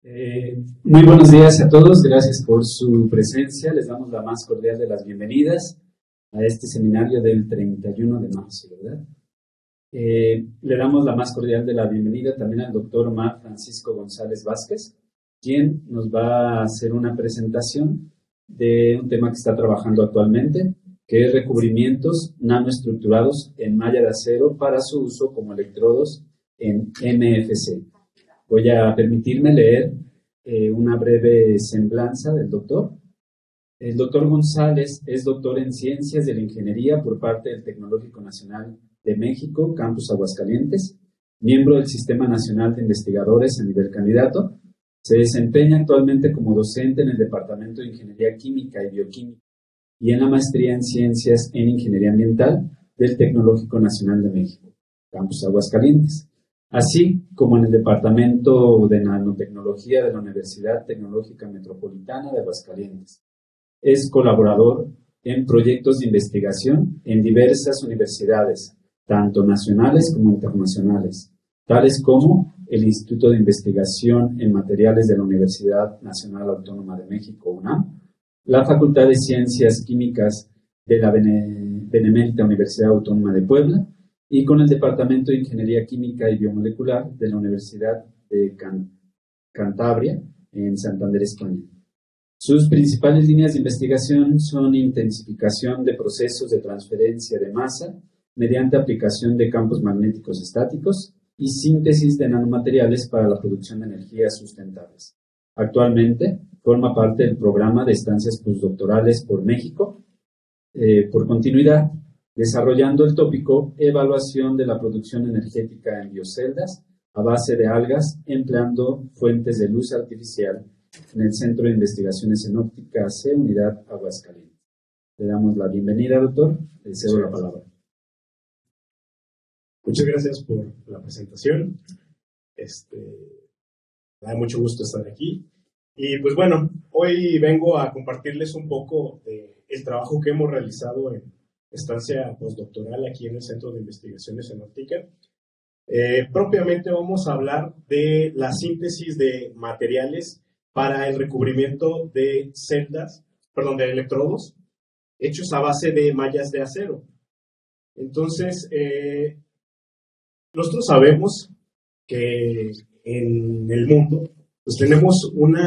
Muy buenos días a todos, gracias por su presencia. Les damos la más cordial de las bienvenidas a este seminario del 31 de marzo, ¿verdad? Le damos la más cordial de la bienvenida también al doctor Omar Francisco González Vázquez, quien nos va a hacer una presentación de un tema que está trabajando actualmente, que es recubrimientos nanoestructurados en malla de acero para su uso como electrodos en MFC. Voy a permitirme leer una breve semblanza del doctor. El doctor González es doctor en Ciencias de la Ingeniería por parte del Tecnológico Nacional de México, Campus Aguascalientes, miembro del Sistema Nacional de Investigadores a nivel candidato. Se desempeña actualmente como docente en el Departamento de Ingeniería Química y Bioquímica y en la Maestría en Ciencias en Ingeniería Ambiental del Tecnológico Nacional de México, Campus Aguascalientes, así como en el Departamento de Nanotecnología de la Universidad Tecnológica Metropolitana de Aguascalientes. Es colaborador en proyectos de investigación en diversas universidades, tanto nacionales como internacionales, tales como el Instituto de Investigación en Materiales de la Universidad Nacional Autónoma de México, UNAM, la Facultad de Ciencias Químicas de la Benemérita Universidad Autónoma de Puebla, y con el Departamento de Ingeniería Química y Biomolecular de la Universidad de Cantabria, en Santander, España. Sus principales líneas de investigación son intensificación de procesos de transferencia de masa mediante aplicación de campos magnéticos estáticos y síntesis de nanomateriales para la producción de energías sustentables. Actualmente forma parte del programa de estancias postdoctorales por México, por continuidad, desarrollando el tópico Evaluación de la producción energética en bioceldas a base de algas empleando fuentes de luz artificial en el Centro de Investigaciones en Óptica C, Unidad Aguascalientes. Le damos la bienvenida, doctor. Le cedo la palabra. Muchas gracias por la presentación. Me da mucho gusto estar aquí. Y pues bueno, hoy vengo a compartirles un poco del trabajo que hemos realizado en estancia postdoctoral aquí en el Centro de Investigaciones en Óptica. Propiamente vamos a hablar de la síntesis de materiales para el recubrimiento de de electrodos hechos a base de mallas de acero. Entonces, nosotros sabemos que en el mundo pues tenemos un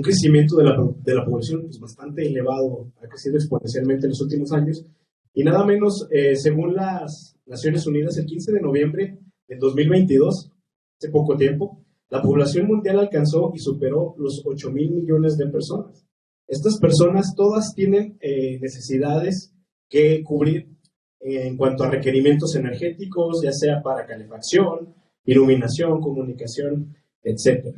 crecimiento de la población pues, bastante elevado, ha crecido exponencialmente en los últimos años, y nada menos, según las Naciones Unidas, el 15 de noviembre del 2022, hace poco tiempo, la población mundial alcanzó y superó los 8,000 millones de personas. Estas personas todas tienen necesidades que cubrir en cuanto a requerimientos energéticos, ya sea para calefacción, iluminación, comunicación, etc.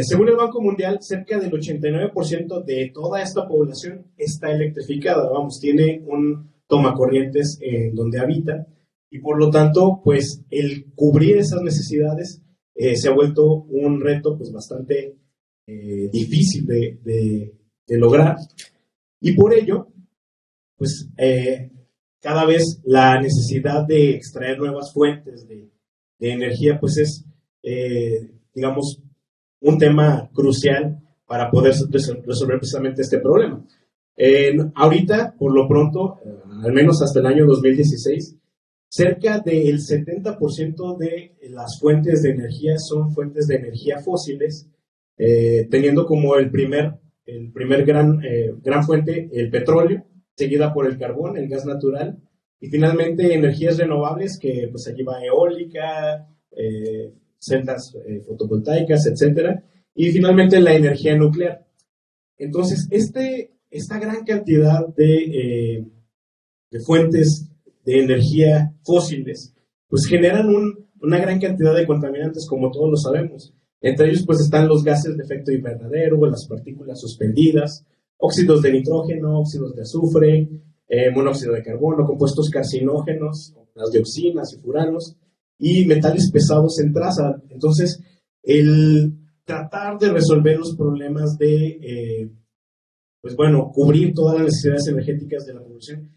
Según el Banco Mundial, cerca del 89% de toda esta población está electrificada, tiene un tomacorrientes en donde habita, y por lo tanto, pues el cubrir esas necesidades se ha vuelto un reto pues bastante difícil de lograr, y por ello, pues cada vez la necesidad de extraer nuevas fuentes de energía pues es, digamos, un tema crucial para poder resolver precisamente este problema. Ahorita, por lo pronto, al menos hasta el año 2016, cerca del 70% de las fuentes de energía son fuentes de energía fósiles, teniendo como el primer gran fuente el petróleo, seguida por el carbón, el gas natural, y finalmente energías renovables, que pues aquí va eólica, celdas fotovoltaicas, etcétera, y finalmente la energía nuclear. Entonces, esta gran cantidad de fuentes de energía fósiles, pues generan una gran cantidad de contaminantes, como todos lo sabemos. Entre ellos, pues están los gases de efecto invernadero, las partículas suspendidas, óxidos de nitrógeno, óxidos de azufre, monóxido de carbono, compuestos carcinógenos, las dioxinas y furanos, y metales pesados en traza. Entonces, el tratar de resolver los problemas de, cubrir todas las necesidades energéticas de la población,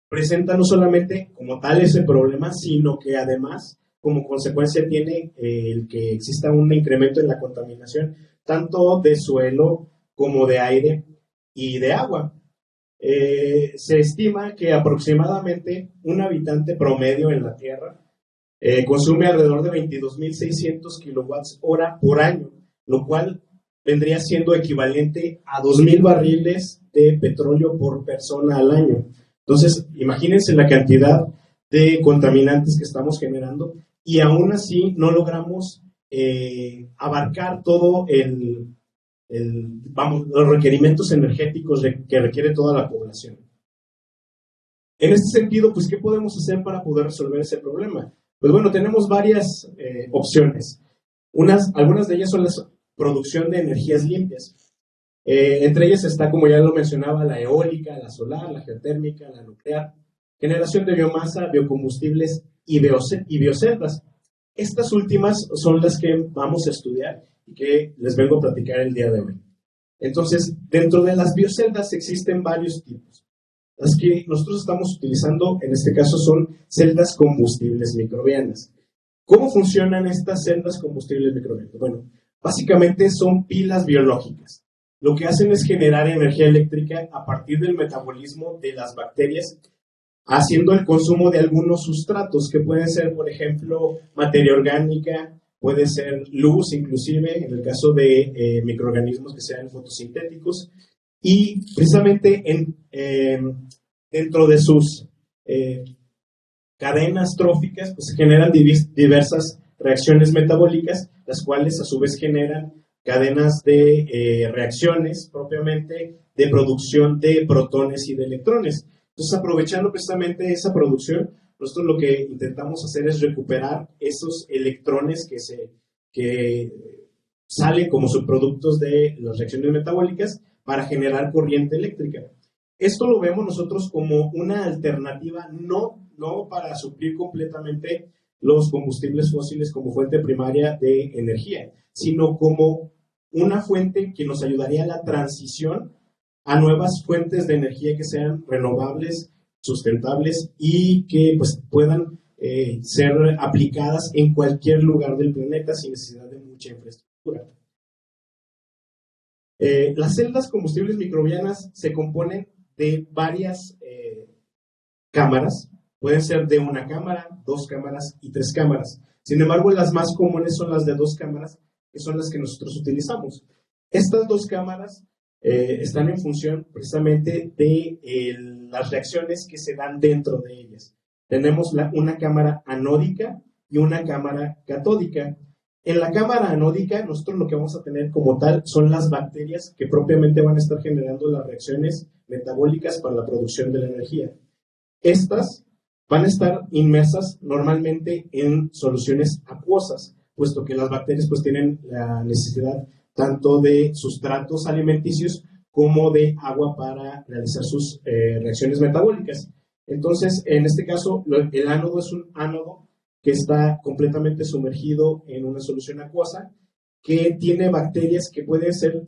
presenta no solamente como tal ese problema, sino que además como consecuencia tiene el que exista un incremento en la contaminación, tanto de suelo como de aire y de agua. Se estima que aproximadamente un habitante promedio en la Tierra consume alrededor de 22.600 kilowatts hora por año, lo cual vendría siendo equivalente a 2.000 barriles de petróleo por persona al año. Entonces, imagínense la cantidad de contaminantes que estamos generando y aún así no logramos abarcar todo los requerimientos energéticos que requiere toda la población. En este sentido, pues, ¿qué podemos hacer para poder resolver ese problema? Pues bueno, tenemos varias opciones. Algunas de ellas son la producción de energías limpias. Entre ellas está, como ya lo mencionaba, la eólica, la solar, la geotérmica, la nuclear, generación de biomasa, biocombustibles y bioceldas. Estas últimas son las que vamos a estudiar y que les vengo a platicar el día de hoy. Entonces, dentro de las bioceldas existen varios tipos. Las que nosotros estamos utilizando en este caso son celdas combustibles microbianas. ¿Cómo funcionan estas celdas combustibles microbianas? Bueno, básicamente son pilas biológicas. Lo que hacen es generar energía eléctrica a partir del metabolismo de las bacterias, haciendo el consumo de algunos sustratos que pueden ser, por ejemplo, materia orgánica, puede ser luz inclusive, en el caso de microorganismos que sean fotosintéticos, y precisamente dentro de sus cadenas tróficas pues, se generan diversas reacciones metabólicas, las cuales a su vez generan cadenas de reacciones propiamente de producción de protones y de electrones. Entonces, aprovechando precisamente esa producción, nosotros lo que intentamos hacer es recuperar esos electrones que salen como subproductos de las reacciones metabólicas para generar corriente eléctrica. Esto lo vemos nosotros como una alternativa, no para suplir completamente los combustibles fósiles como fuente primaria de energía, sino como una fuente que nos ayudaría a la transición a nuevas fuentes de energía que sean renovables, sustentables y que pues, puedan ser aplicadas en cualquier lugar del planeta sin necesidad de mucha infraestructura. Las celdas combustibles microbianas se componen de varias cámaras, pueden ser de una cámara, 2 cámaras y 3 cámaras. Sin embargo, las más comunes son las de 2 cámaras, que son las que nosotros utilizamos. Estas 2 cámaras están en función precisamente de las reacciones que se dan dentro de ellas. Tenemos una cámara anódica y una cámara catódica. En la cámara anódica, nosotros lo que vamos a tener como tal son las bacterias que propiamente van a estar generando las reacciones metabólicas para la producción de la energía. Estas van a estar inmersas normalmente en soluciones acuosas, puesto que las bacterias pues tienen la necesidad tanto de sustratos alimenticios como de agua para realizar sus reacciones metabólicas. Entonces, en este caso, el ánodo es un ánodo que está completamente sumergido en una solución acuosa que tiene bacterias que pueden ser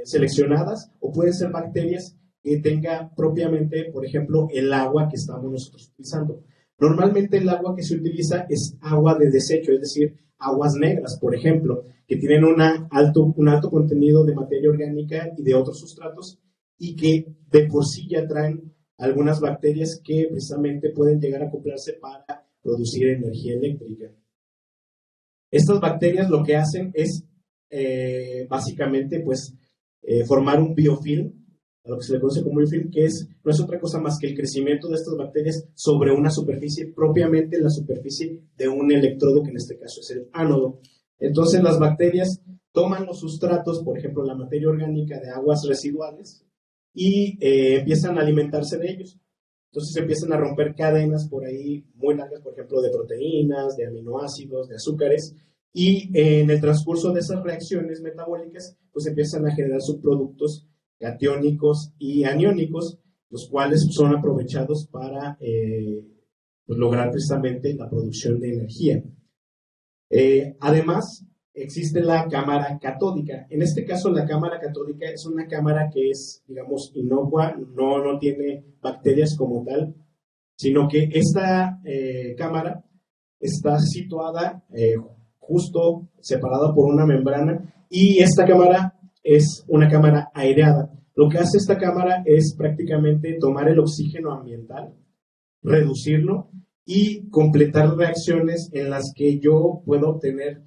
seleccionadas o pueden ser bacterias que tenga propiamente, por ejemplo, el agua que estamos nosotros utilizando. Normalmente el agua que se utiliza es agua de desecho, es decir, aguas negras, por ejemplo, que tienen un alto contenido de materia orgánica y de otros sustratos y que de por sí ya traen algunas bacterias que precisamente pueden llegar a acoplarse para producir energía eléctrica. Estas bacterias lo que hacen es básicamente pues, formar un biofilm, a lo que se le conoce como biofilm, que no es otra cosa más que el crecimiento de estas bacterias sobre una superficie, propiamente la superficie de un electrodo, que en este caso es el ánodo. Entonces las bacterias toman los sustratos, por ejemplo la materia orgánica de aguas residuales, y empiezan a alimentarse de ellos. Entonces empiezan a romper cadenas por ahí muy largas, por ejemplo, de proteínas, de aminoácidos, de azúcares, y en el transcurso de esas reacciones metabólicas, pues empiezan a generar subproductos catiónicos y aniónicos, los cuales son aprovechados para pues lograr precisamente la producción de energía. Además, existe la cámara catódica. En este caso, la cámara catódica es una cámara que es, digamos, inocua, no tiene bacterias como tal, sino que esta cámara está situada justo separada por una membrana, y esta cámara es una cámara aireada. Lo que hace esta cámara es prácticamente tomar el oxígeno ambiental, reducirlo y completar reacciones en las que yo puedo obtener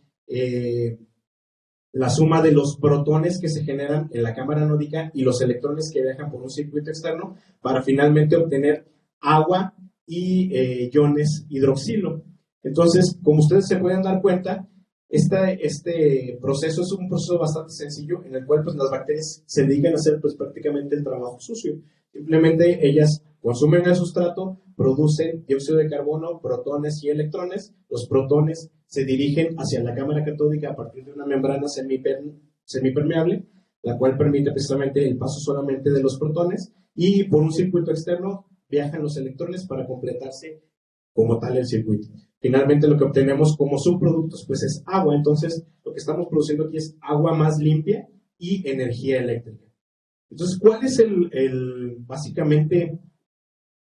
la suma de los protones que se generan en la cámara anódica y los electrones que viajan por un circuito externo para finalmente obtener agua y iones hidroxilo. Entonces, como ustedes se pueden dar cuenta, este proceso es un proceso bastante sencillo en el cual pues, las bacterias se dedican a hacer pues, prácticamente el trabajo sucio. Simplemente ellas consumen el sustrato, producen dióxido de carbono, protones y electrones. Los protones se dirigen hacia la cámara catódica a partir de una membrana semipermeable, la cual permite precisamente el paso solamente de los protones, y por un circuito externo viajan los electrones para completarse como tal el circuito. Finalmente lo que obtenemos como subproductos pues es agua. Entonces lo que estamos produciendo aquí es agua más limpia y energía eléctrica. Entonces, ¿cuál es básicamente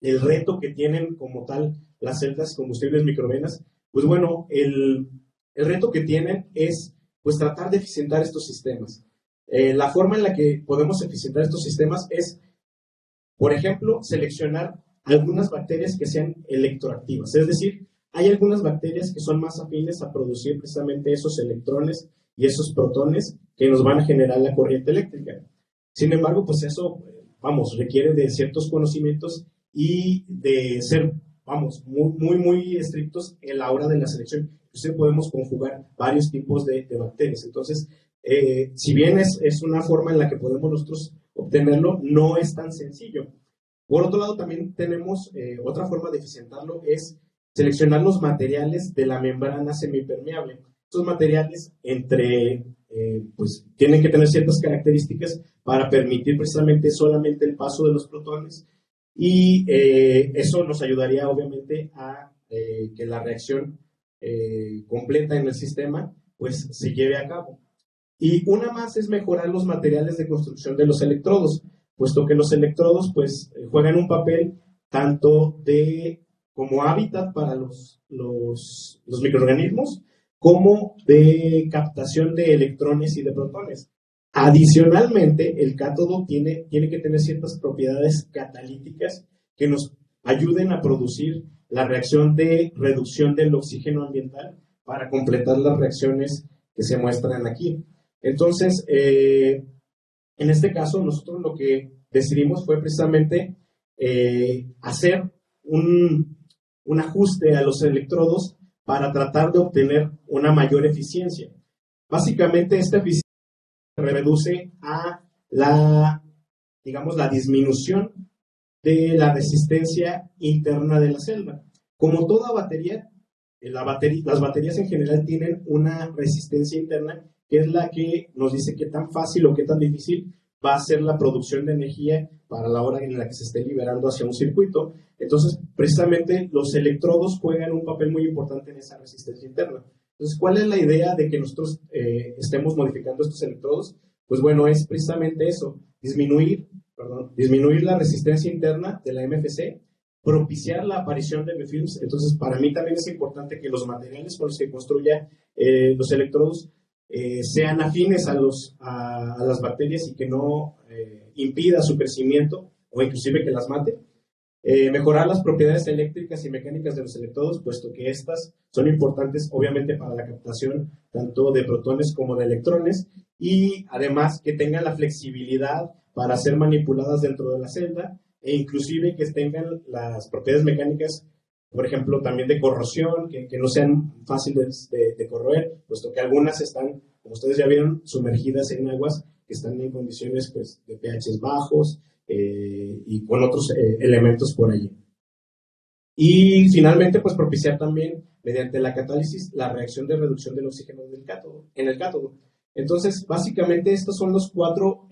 el reto que tienen como tal las celdas combustibles microvenas? Pues bueno, el reto que tienen es pues tratar de eficientar estos sistemas. La forma en la que podemos eficientar estos sistemas es, por ejemplo, seleccionar algunas bacterias que sean electroactivas. Es decir, hay algunas bacterias que son más afines a producir precisamente esos electrones y esos protones que nos van a generar la corriente eléctrica. Sin embargo, pues eso, requiere de ciertos conocimientos y de ser, muy estrictos en la hora de la selección. Entonces podemos conjugar varios tipos de bacterias. Entonces, si bien es una forma en la que podemos nosotros obtenerlo, no es tan sencillo. Por otro lado, también tenemos otra forma de eficientarlo, es seleccionar los materiales de la membrana semipermeable. Estos materiales pues tienen que tener ciertas características para permitir precisamente solamente el paso de los protones, y eso nos ayudaría obviamente a que la reacción completa en el sistema pues se lleve a cabo. Y una más es mejorar los materiales de construcción de los electrodos, puesto que los electrodos pues juegan un papel tanto como hábitat para los microorganismos, como de captación de electrones y de protones. Adicionalmente, el cátodo tiene que tener ciertas propiedades catalíticas que nos ayuden a producir la reacción de reducción del oxígeno ambiental para completar las reacciones que se muestran aquí. Entonces, en este caso, nosotros lo que decidimos fue precisamente hacer un ajuste a los electrodos para tratar de obtener una mayor eficiencia. Básicamente, esta eficiencia se reduce a la disminución de la resistencia interna de la celda. Como toda batería, las baterías en general tienen una resistencia interna que es la que nos dice qué tan fácil o qué tan difícil va a ser la producción de energía para la hora en la que se esté liberando hacia un circuito. Entonces, precisamente los electrodos juegan un papel muy importante en esa resistencia interna. Entonces, ¿cuál es la idea de que nosotros estemos modificando estos electrodos? Pues bueno, es precisamente eso, disminuir la resistencia interna de la MFC, propiciar la aparición de MFilms. Entonces, para mí también es importante que los materiales con los que construya los electrodos sean afines a las bacterias y que no impida su crecimiento o inclusive que las mate. Mejorar las propiedades eléctricas y mecánicas de los electrodos, puesto que estas son importantes obviamente para la captación tanto de protones como de electrones, y además que tengan la flexibilidad para ser manipuladas dentro de la celda, e inclusive que tengan las propiedades mecánicas, por ejemplo, también de corrosión, que no sean fáciles de corroer, puesto que algunas están, como ustedes ya vieron, sumergidas en aguas que están en condiciones pues, de pH bajos, y con otros elementos por allí. Y finalmente, pues propiciar también, mediante la catálisis, la reacción de reducción del oxígeno en el cátodo. Entonces, básicamente, estos son los 4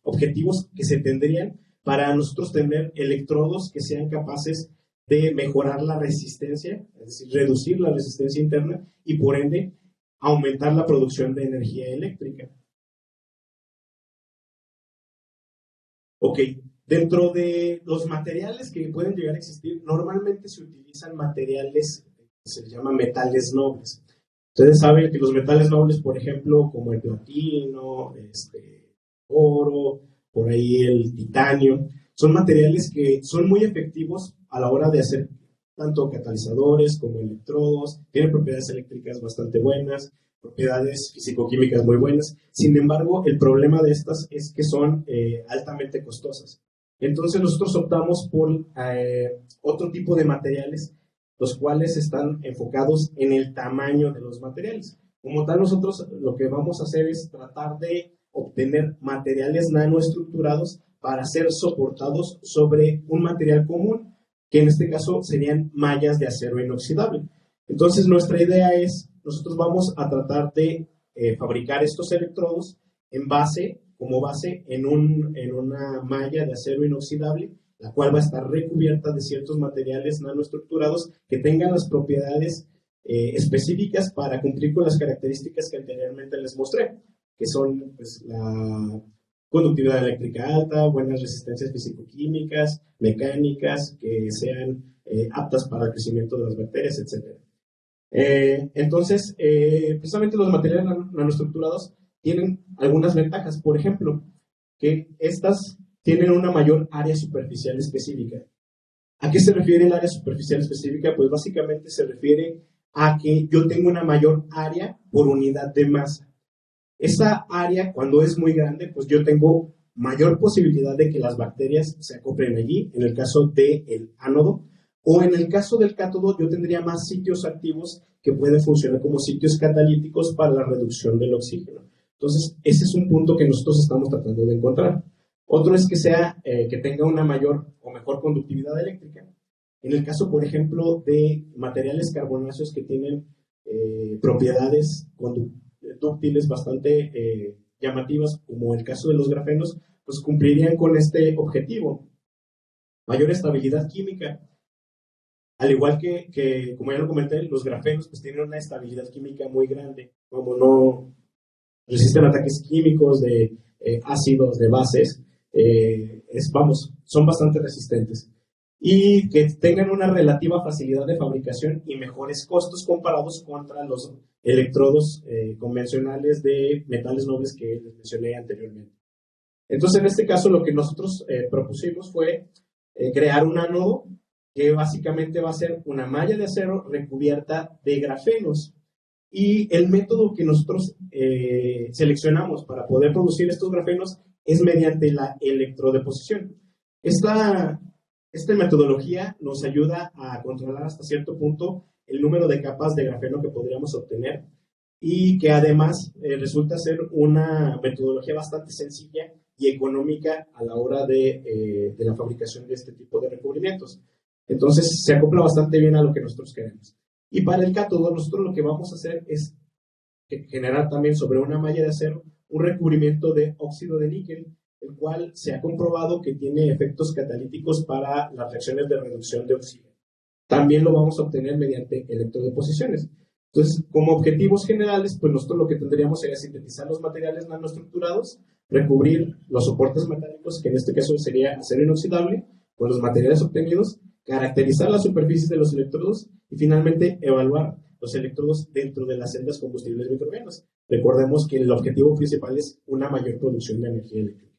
objetivos que se tendrían para nosotros tener electrodos que sean capaces de mejorar la resistencia, es decir, reducir la resistencia interna y, por ende, aumentar la producción de energía eléctrica. Ok, dentro de los materiales que pueden llegar a existir, normalmente se utilizan materiales que se les llama metales nobles. Ustedes saben que los metales nobles, por ejemplo, como el platino, oro, por ahí el titanio, son materiales que son muy efectivos a la hora de hacer tanto catalizadores como electrodos, tienen propiedades eléctricas bastante buenas, propiedades físico-químicas muy buenas. Sin embargo, el problema de estas es que son altamente costosas. Entonces nosotros optamos por otro tipo de materiales, los cuales están enfocados en el tamaño de los materiales. Como tal, nosotros lo que vamos a hacer es tratar de obtener materiales nanoestructurados para ser soportados sobre un material común, que en este caso serían mallas de acero inoxidable. Entonces, nuestra idea es, nosotros vamos a tratar de fabricar estos electrodos como base en una malla de acero inoxidable, la cual va a estar recubierta de ciertos materiales nanoestructurados que tengan las propiedades específicas para cumplir con las características que anteriormente les mostré, que son pues, la conductividad eléctrica alta, buenas resistencias físico-químicas, mecánicas, que sean aptas para el crecimiento de las bacterias, etc. Entonces, precisamente los materiales nanoestructurados tienen algunas ventajas. Por ejemplo, que estas tienen una mayor área superficial específica. ¿A qué se refiere el área superficial específica? Pues básicamente se refiere a que yo tengo una mayor área por unidad de masa. Esa área, cuando es muy grande, pues yo tengo mayor posibilidad de que las bacterias se acoplen allí, en el caso del ánodo, o en el caso del cátodo, yo tendría más sitios activos que pueden funcionar como sitios catalíticos para la reducción del oxígeno. Entonces, ese es un punto que nosotros estamos tratando de encontrar. Otro es que tenga una mayor o mejor conductividad eléctrica. En el caso, por ejemplo, de materiales carbonáceos que tienen propiedades dúctiles bastante llamativas, como el caso de los grafenos, pues cumplirían con este objetivo. Mayor estabilidad química. Al igual que, como ya lo comenté, los grafenos pues tienen una estabilidad química muy grande, como no resisten ataques químicos de ácidos, de bases, son bastante resistentes. Y que tengan una relativa facilidad de fabricación y mejores costos comparados contra los electrodos convencionales de metales nobles que les mencioné anteriormente. Entonces, en este caso, lo que nosotros propusimos fue crear un ánodo que básicamente va a ser una malla de acero recubierta de grafenos. Y el método que nosotros seleccionamos para poder producir estos grafenos es mediante la electrodeposición. Esta metodología nos ayuda a controlar hasta cierto punto el número de capas de grafeno que podríamos obtener y que además resulta ser una metodología bastante sencilla y económica a la hora de la fabricación de este tipo de recubrimientos. Entonces se acopla bastante bien a lo que nosotros queremos. Y para el cátodo, nosotros lo que vamos a hacer es generar también sobre una malla de acero un recubrimiento de óxido de níquel, el cual se ha comprobado que tiene efectos catalíticos para las reacciones de reducción de oxígeno. También lo vamos a obtener mediante electrodeposiciones. Entonces, como objetivos generales, pues nosotros lo que tendríamos sería sintetizar los materiales nanoestructurados, recubrir los soportes metálicos, que en este caso sería acero inoxidable, con los materiales obtenidos, caracterizar las superficies de los electrodos y finalmente evaluar los electrodos dentro de las celdas combustibles microbianas. Recordemos que el objetivo principal es una mayor producción de energía eléctrica.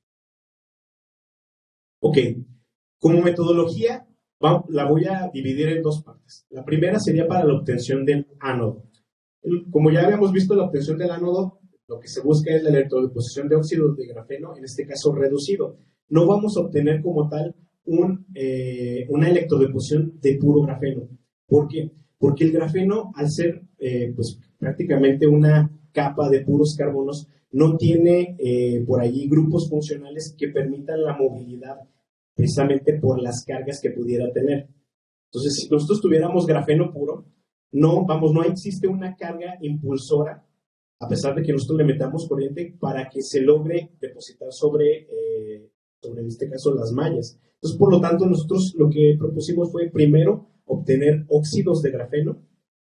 Ok, como metodología la voy a dividir en dos partes. La primera sería para la obtención del ánodo. Como ya habíamos visto, la obtención del ánodo, lo que se busca es la electrodeposición de óxido de grafeno, en este caso reducido. No vamos a obtener como tal una electrodeposición de puro grafeno. ¿Por qué? Porque el grafeno, al ser pues, prácticamente una capa de puros carbonos, no tiene por allí grupos funcionales que permitan la movilidad precisamente por las cargas que pudiera tener. Entonces, si nosotros tuviéramos grafeno puro, no existe una carga impulsora, a pesar de que nosotros le metamos corriente, para que se logre depositar sobre en este caso, las mallas. Entonces, por lo tanto, nosotros lo que propusimos fue primero obtener óxidos de grafeno,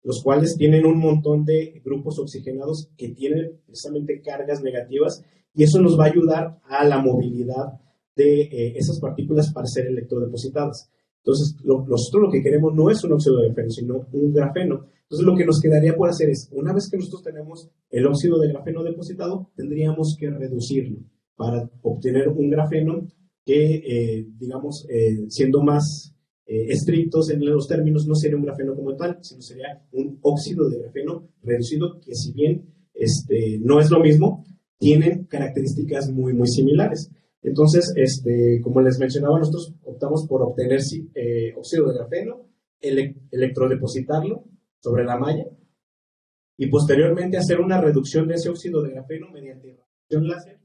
los cuales tienen un montón de grupos oxigenados que tienen precisamente cargas negativas, y eso nos va a ayudar a la movilidad de esas partículas para ser electrodepositadas. Entonces, nosotros lo que queremos no es un óxido de grafeno, sino un grafeno. Entonces, lo que nos quedaría por hacer es, una vez que nosotros tenemos el óxido de grafeno depositado, tendríamos que reducirlo para obtener un grafeno que, digamos, siendo más estrictos en los términos, no sería un grafeno como tal, sino sería un óxido de grafeno reducido, que si bien no es lo mismo, tienen características muy, muy similares. Entonces, como les mencionaba, nosotros optamos por obtener óxido de grafeno, electrodepositarlo sobre la malla y posteriormente hacer una reducción de ese óxido de grafeno mediante radiación láser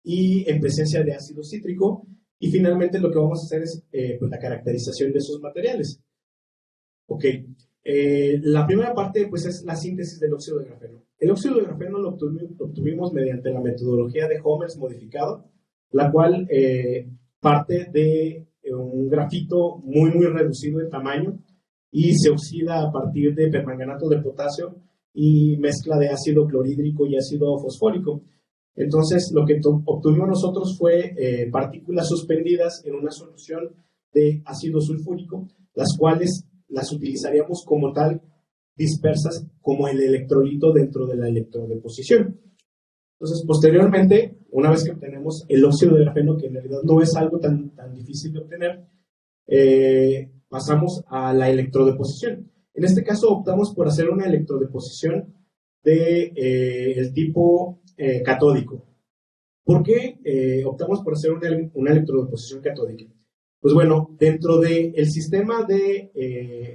y en presencia de ácido cítrico. Y finalmente lo que vamos a hacer es pues la caracterización de esos materiales. Ok, la primera parte pues es la síntesis del óxido de grafeno. El óxido de grafeno lo obtuvimos mediante la metodología de Homers modificado, la cual parte de un grafito muy, muy reducido de tamaño y se oxida a partir de permanganato de potasio y mezcla de ácido clorhídrico y ácido fosfórico. Entonces, lo que obtuvimos nosotros fue partículas suspendidas en una solución de ácido sulfúrico, las cuales las utilizaríamos como tal, dispersas como el electrolito dentro de la electrodeposición. Entonces, posteriormente, una vez que obtenemos el óxido de grafeno, que en realidad no es algo tan difícil de obtener, pasamos a la electrodeposición. En este caso, optamos por hacer una electrodeposición del tipo catódico. ¿Por qué optamos por hacer una electrodeposición catódica? Pues bueno, dentro del sistema de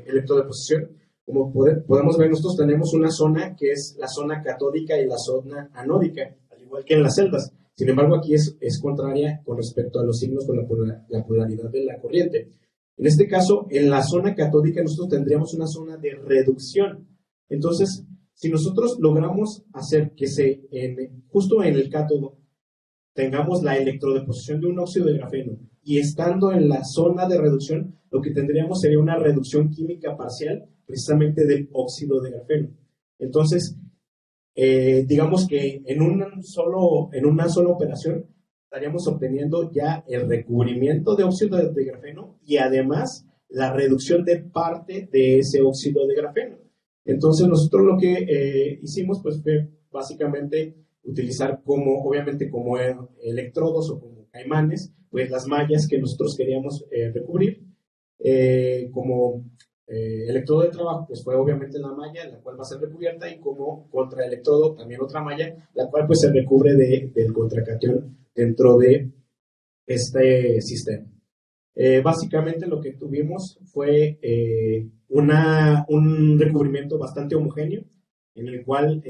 electrodeposición, como podemos ver, nosotros tenemos una zona que es la zona catódica y la zona anódica, al igual que en las celdas. Sin embargo, aquí es contraria con respecto a los signos con la polaridad de la corriente. En este caso, en la zona catódica nosotros tendríamos una zona de reducción. Entonces, si nosotros logramos hacer que justo en el cátodo tengamos la electrodeposición de un óxido de grafeno y estando en la zona de reducción, lo que tendríamos sería una reducción química parcial precisamente del óxido de grafeno. Entonces, digamos que en una sola operación estaríamos obteniendo ya el recubrimiento de óxido de grafeno y además la reducción de parte de ese óxido de grafeno. Entonces nosotros lo que hicimos pues fue básicamente utilizar obviamente como electrodos o como caimanes, pues las mallas que nosotros queríamos recubrir. Como electrodo de trabajo, pues fue obviamente la malla, la cual va a ser recubierta, y como contraelectrodo también otra malla, la cual pues se recubre del contracatión dentro de este sistema. Básicamente lo que tuvimos fue un recubrimiento bastante homogéneo, en el cual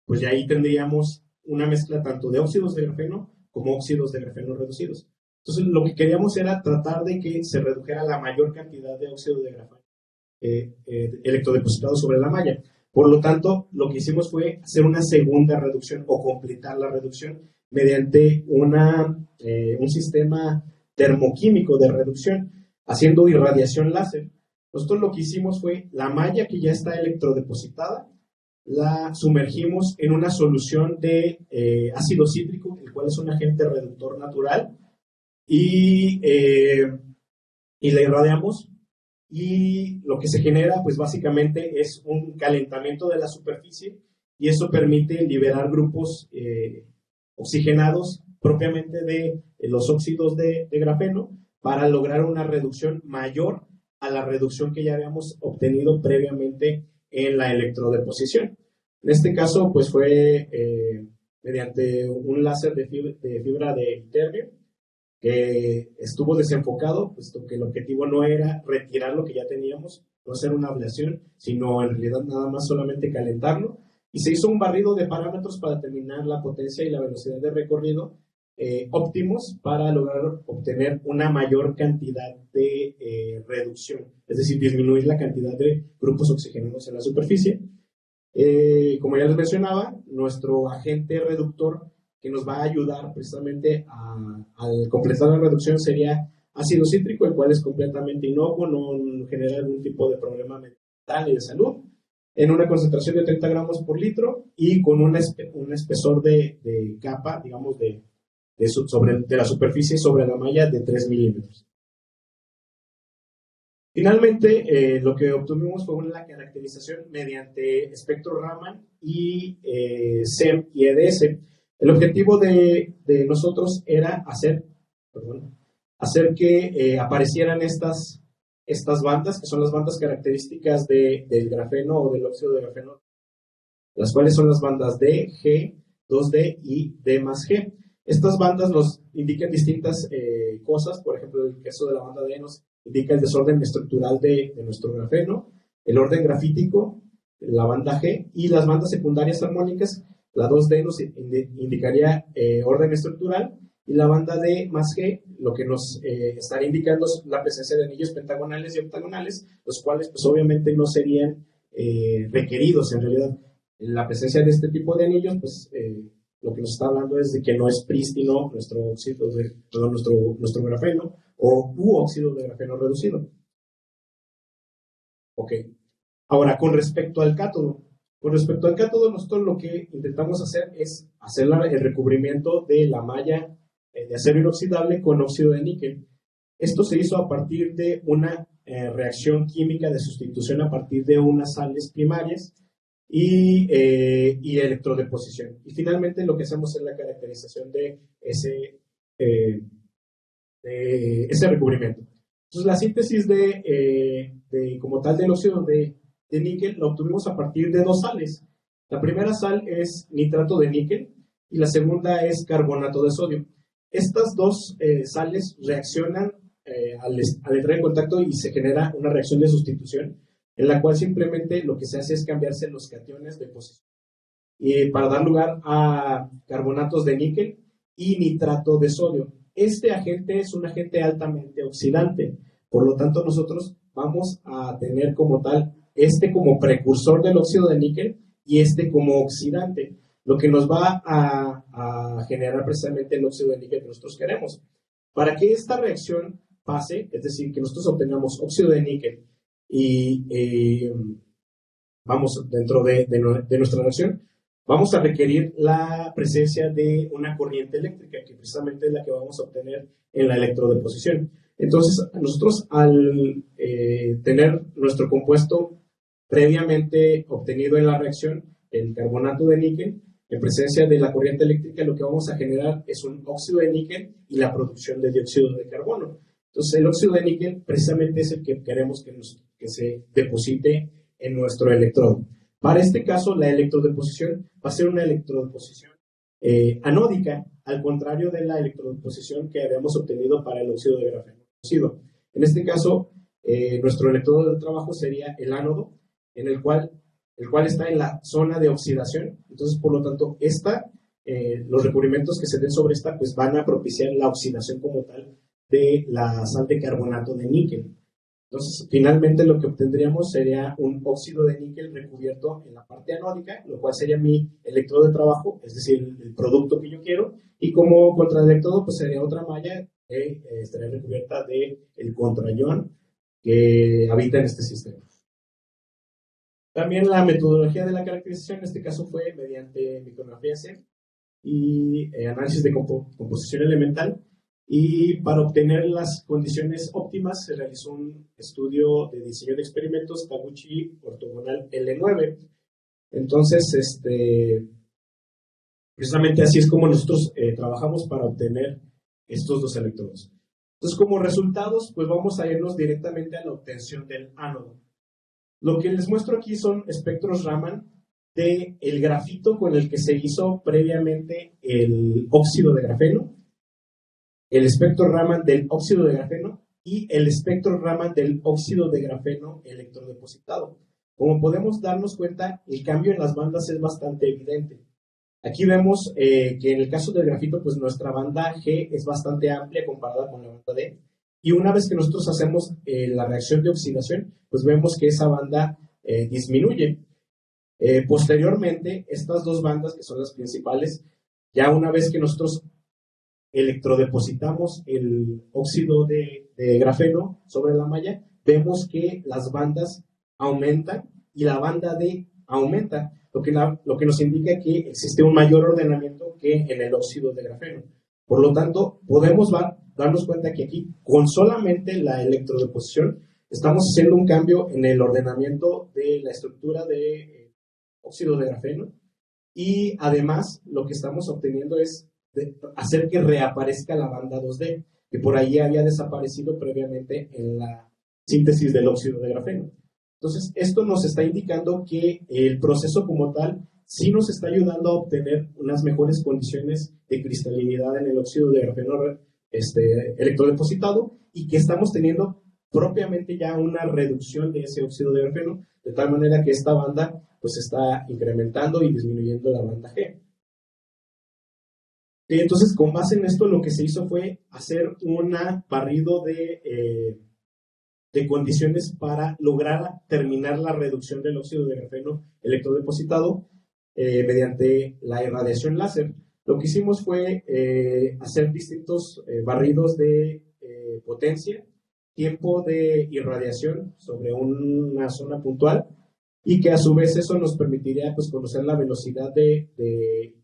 pues ya ahí tendríamos una mezcla tanto de óxidos de grafeno como óxidos de grafeno reducidos. Entonces lo que queríamos era tratar de que se redujera la mayor cantidad de óxido de grafeno electrodepositado sobre la malla. Por lo tanto, lo que hicimos fue hacer una segunda reducción o completar la reducción mediante un sistema termoquímico de reducción, haciendo irradiación láser. Nosotros lo que hicimos fue la malla que ya está electrodepositada, la sumergimos en una solución de ácido cítrico, el cual es un agente reductor natural, y la irradiamos, y lo que se genera pues básicamente es un calentamiento de la superficie, y eso permite liberar grupos oxigenados propiamente de los óxidos de grafeno para lograr una reducción mayor a la reducción que ya habíamos obtenido previamente en la electrodeposición. En este caso pues fue mediante un láser de fibra de itervio, que estuvo desenfocado, puesto que el objetivo no era retirar lo que ya teníamos, no hacer una ablación, sino en realidad nada más solamente calentarlo, y se hizo un barrido de parámetros para determinar la potencia y la velocidad de recorrido óptimos para lograr obtener una mayor cantidad de reducción, es decir, disminuir la cantidad de grupos oxigenados en la superficie. Como ya les mencionaba, nuestro agente reductor que nos va a ayudar precisamente al completar la reducción sería ácido cítrico, el cual es completamente inocuo, no genera algún tipo de problema mental ni de salud, en una concentración de 30 gramos por litro y con un espesor de capa, digamos, de la superficie sobre la malla de 3 milímetros. Finalmente, lo que obtuvimos fue una caracterización mediante espectro Raman y SEM y EDS. El objetivo de nosotros era hacer que aparecieran estas bandas, que son las bandas características del grafeno o del óxido de grafeno, las cuales son las bandas D, G, 2D y D más G. Estas bandas nos indican distintas cosas. Por ejemplo, el caso de la banda D nos indica el desorden estructural de nuestro grafeno, el orden grafítico, la banda G, y las bandas secundarias armónicas. La 2D nos indicaría orden estructural, y la banda D más G lo que nos estaría indicando es la presencia de anillos pentagonales y octagonales, los cuales pues obviamente no serían requeridos en realidad. La presencia de este tipo de anillos, pues lo que nos está hablando es de que no es prístino nuestro grafeno u óxido de grafeno reducido. Ok. Ahora, con respecto al cátodo. Nosotros lo que intentamos hacer es hacer el recubrimiento de la malla de acero inoxidable con óxido de níquel. Esto se hizo a partir de una reacción química de sustitución a partir de unas sales primarias y electrodeposición. Y finalmente lo que hacemos es la caracterización de ese recubrimiento. Entonces la síntesis como tal del óxido de níquel la obtuvimos a partir de dos sales. La primera sal es nitrato de níquel y la segunda es carbonato de sodio. Estas dos sales reaccionan al entrar en contacto y se genera una reacción de sustitución, en la cual simplemente lo que se hace es cambiarse los cationes de posición para dar lugar a carbonatos de níquel y nitrato de sodio. Este agente es un agente altamente oxidante, por lo tanto nosotros vamos a tener como tal como precursor del óxido de níquel y como oxidante, lo que nos va a generar precisamente el óxido de níquel que nosotros queremos. Para que esta reacción pase, es decir, que nosotros obtengamos óxido de níquel y dentro de nuestra reacción, vamos a requerir la presencia de una corriente eléctrica, que precisamente es la que vamos a obtener en la electrodeposición. Entonces, nosotros al tener nuestro compuesto previamente obtenido en la reacción, el carbonato de níquel, en presencia de la corriente eléctrica, lo que vamos a generar es un óxido de níquel y la producción de dióxido de carbono. Entonces, el óxido de níquel precisamente es el que queremos que se deposite en nuestro electrodo. Para este caso, la electrodeposición va a ser una electrodeposición anódica, al contrario de la electrodeposición que habíamos obtenido para el óxido de grafeno reducido. En este caso, nuestro electrodo de trabajo sería el ánodo, en el cual está en la zona de oxidación. Entonces, por lo tanto, los recubrimientos que se den sobre esta pues van a propiciar la oxidación como tal de la sal de carbonato de níquel. Entonces, finalmente lo que obtendríamos sería un óxido de níquel recubierto en la parte anódica, lo cual sería mi electrodo de trabajo, es decir, el producto que yo quiero, y como contraelectrodo pues sería otra malla que estaría recubierta del contraión que habita en este sistema. También la metodología de la caracterización en este caso fue mediante micrografía SEM y análisis de composición elemental. Y para obtener las condiciones óptimas se realizó un estudio de diseño de experimentos Taguchi ortogonal L9. Entonces, precisamente así es como nosotros trabajamos para obtener estos dos electrodos. Entonces, como resultados, pues vamos a irnos directamente a la obtención del ánodo. Lo que les muestro aquí son espectros Raman del grafito con el que se hizo previamente el óxido de grafeno, el espectro Raman del óxido de grafeno y el espectro Raman del óxido de grafeno electrodepositado. Como podemos darnos cuenta, el cambio en las bandas es bastante evidente. Aquí vemos que en el caso del grafito, pues nuestra banda G es bastante amplia comparada con la banda D. Y una vez que nosotros hacemos la reacción de oxidación, pues vemos que esa banda disminuye. Posteriormente, estas dos bandas, que son las principales, ya una vez que nosotros electrodepositamos el óxido de grafeno sobre la malla, vemos que las bandas aumentan y la banda D aumenta, lo que nos indica que existe un mayor ordenamiento que en el óxido de grafeno. Por lo tanto, podemos darnos cuenta que aquí, con solamente la electrodeposición, estamos haciendo un cambio en el ordenamiento de la estructura de óxido de grafeno y además lo que estamos obteniendo es hacer que reaparezca la banda 2D, que por ahí había desaparecido previamente en la síntesis del óxido de grafeno. Entonces, esto nos está indicando que el proceso como tal sí nos está ayudando a obtener unas mejores condiciones de cristalinidad en el óxido de grafeno electrodepositado y que estamos teniendo propiamente ya una reducción de ese óxido de grafeno, de tal manera que esta banda pues está incrementando y disminuyendo la banda G. Entonces, con base en esto, lo que se hizo fue hacer un barrido de condiciones para lograr terminar la reducción del óxido de grafeno electrodepositado mediante la irradiación láser. Lo que hicimos fue hacer distintos barridos de potencia, tiempo de irradiación sobre una zona puntual y que a su vez eso nos permitiría pues, conocer la velocidad de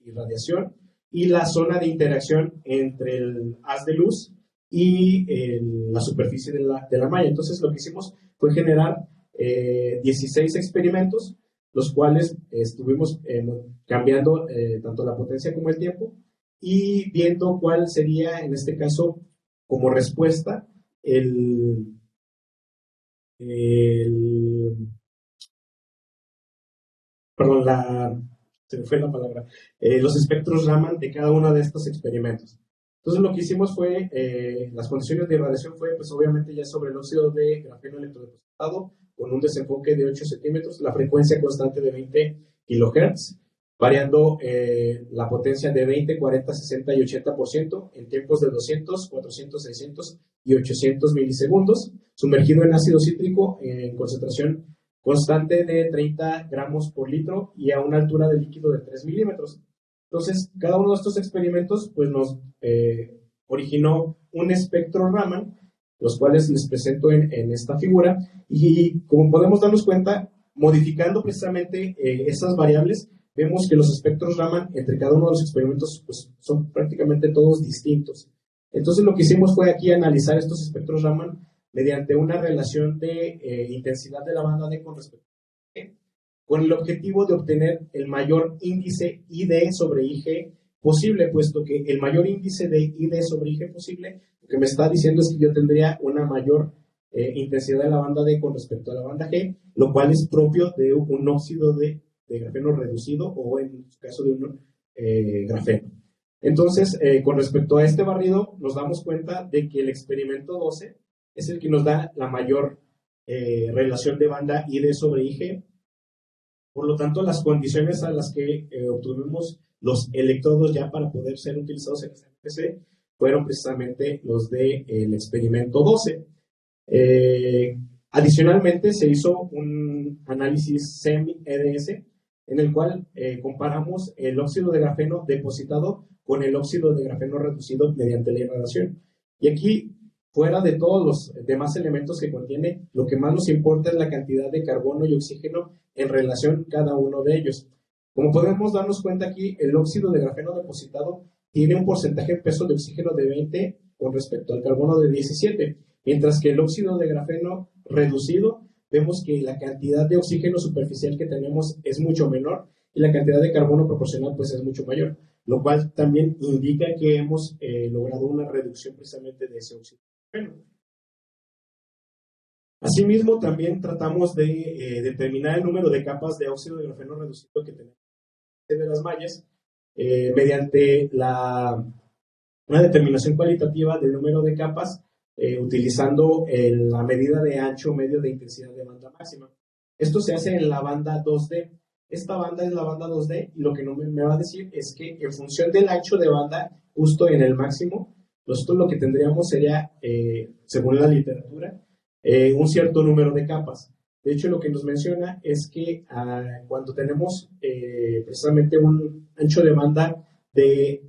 irradiación y la zona de interacción entre el haz de luz y la superficie de la malla. Entonces lo que hicimos fue generar 16 experimentos, los cuales estuvimos cambiando tanto la potencia como el tiempo y viendo cuál sería en este caso como respuesta se me fue la palabra, los espectros Raman de cada uno de estos experimentos. Entonces lo que hicimos fue, las condiciones de irradiación fue pues obviamente ya sobre el óxido de grafeno electrodepositado con un desenfoque de 8 centímetros, la frecuencia constante de 20 kHz, variando la potencia de 20, 40, 60 y 80% en tiempos de 200, 400, 600 y 800 milisegundos, sumergido en ácido cítrico en concentración constante de 30 gramos por litro y a una altura de líquido de 3 milímetros. Entonces, cada uno de estos experimentos pues, nos originó un espectro Raman, los cuales les presento en esta figura, y como podemos darnos cuenta, modificando precisamente esas variables, vemos que los espectros Raman entre cada uno de los experimentos pues, son prácticamente todos distintos. Entonces, lo que hicimos fue aquí analizar estos espectros Raman mediante una relación de intensidad de la banda D con respecto a G, con el objetivo de obtener el mayor índice ID sobre IG posible, puesto que el mayor índice de ID sobre IG posible, lo que me está diciendo es que yo tendría una mayor intensidad de la banda D con respecto a la banda G, lo cual es propio de un óxido de grafeno reducido o en el caso de un grafeno. Entonces, con respecto a este barrido, nos damos cuenta de que el experimento 12 es el que nos da la mayor relación de banda ID sobre IG. Por lo tanto, las condiciones a las que obtuvimos los electrodos ya para poder ser utilizados en SMPC fueron precisamente los del experimento 12. Adicionalmente, se hizo un análisis SEM-EDS en el cual comparamos el óxido de grafeno depositado con el óxido de grafeno reducido mediante la irradiación. Y aquí, fuera de todos los demás elementos que contiene, lo que más nos importa es la cantidad de carbono y oxígeno en relación a cada uno de ellos. Como podemos darnos cuenta aquí, el óxido de grafeno depositado tiene un porcentaje de peso de oxígeno de 20 con respecto al carbono de 17, mientras que el óxido de grafeno reducido, vemos que la cantidad de oxígeno superficial que tenemos es mucho menor y la cantidad de carbono proporcional pues es mucho mayor, lo cual también indica que hemos logrado una reducción precisamente de ese óxido de grafeno. Asimismo, también tratamos de determinar el número de capas de óxido de grafeno reducido que tenemos de las mallas mediante una determinación cualitativa del número de capas utilizando la medida de ancho medio de intensidad de banda máxima. Esto se hace en la banda 2D. Esta banda es la banda 2D y lo que me va a decir es que en función del ancho de banda justo en el máximo, nosotros lo que tendríamos sería, según la literatura, un cierto número de capas. De hecho, lo que nos menciona es que cuando tenemos precisamente un ancho de banda de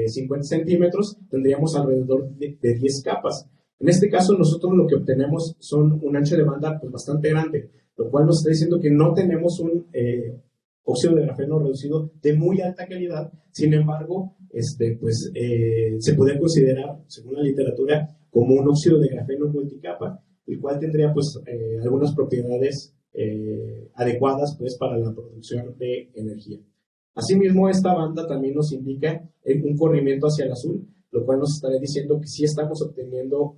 50 centímetros, tendríamos alrededor de 10 capas. En este caso, nosotros lo que obtenemos son un ancho de banda pues, bastante grande, lo cual nos está diciendo que no tenemos un óxido de grafeno reducido de muy alta calidad. Sin embargo, se puede considerar, según la literatura, como un óxido de grafeno multicapa, el cual tendría pues algunas propiedades adecuadas pues para la producción de energía. Asimismo, esta banda también nos indica un corrimiento hacia el azul, lo cual nos estaría diciendo que sí estamos obteniendo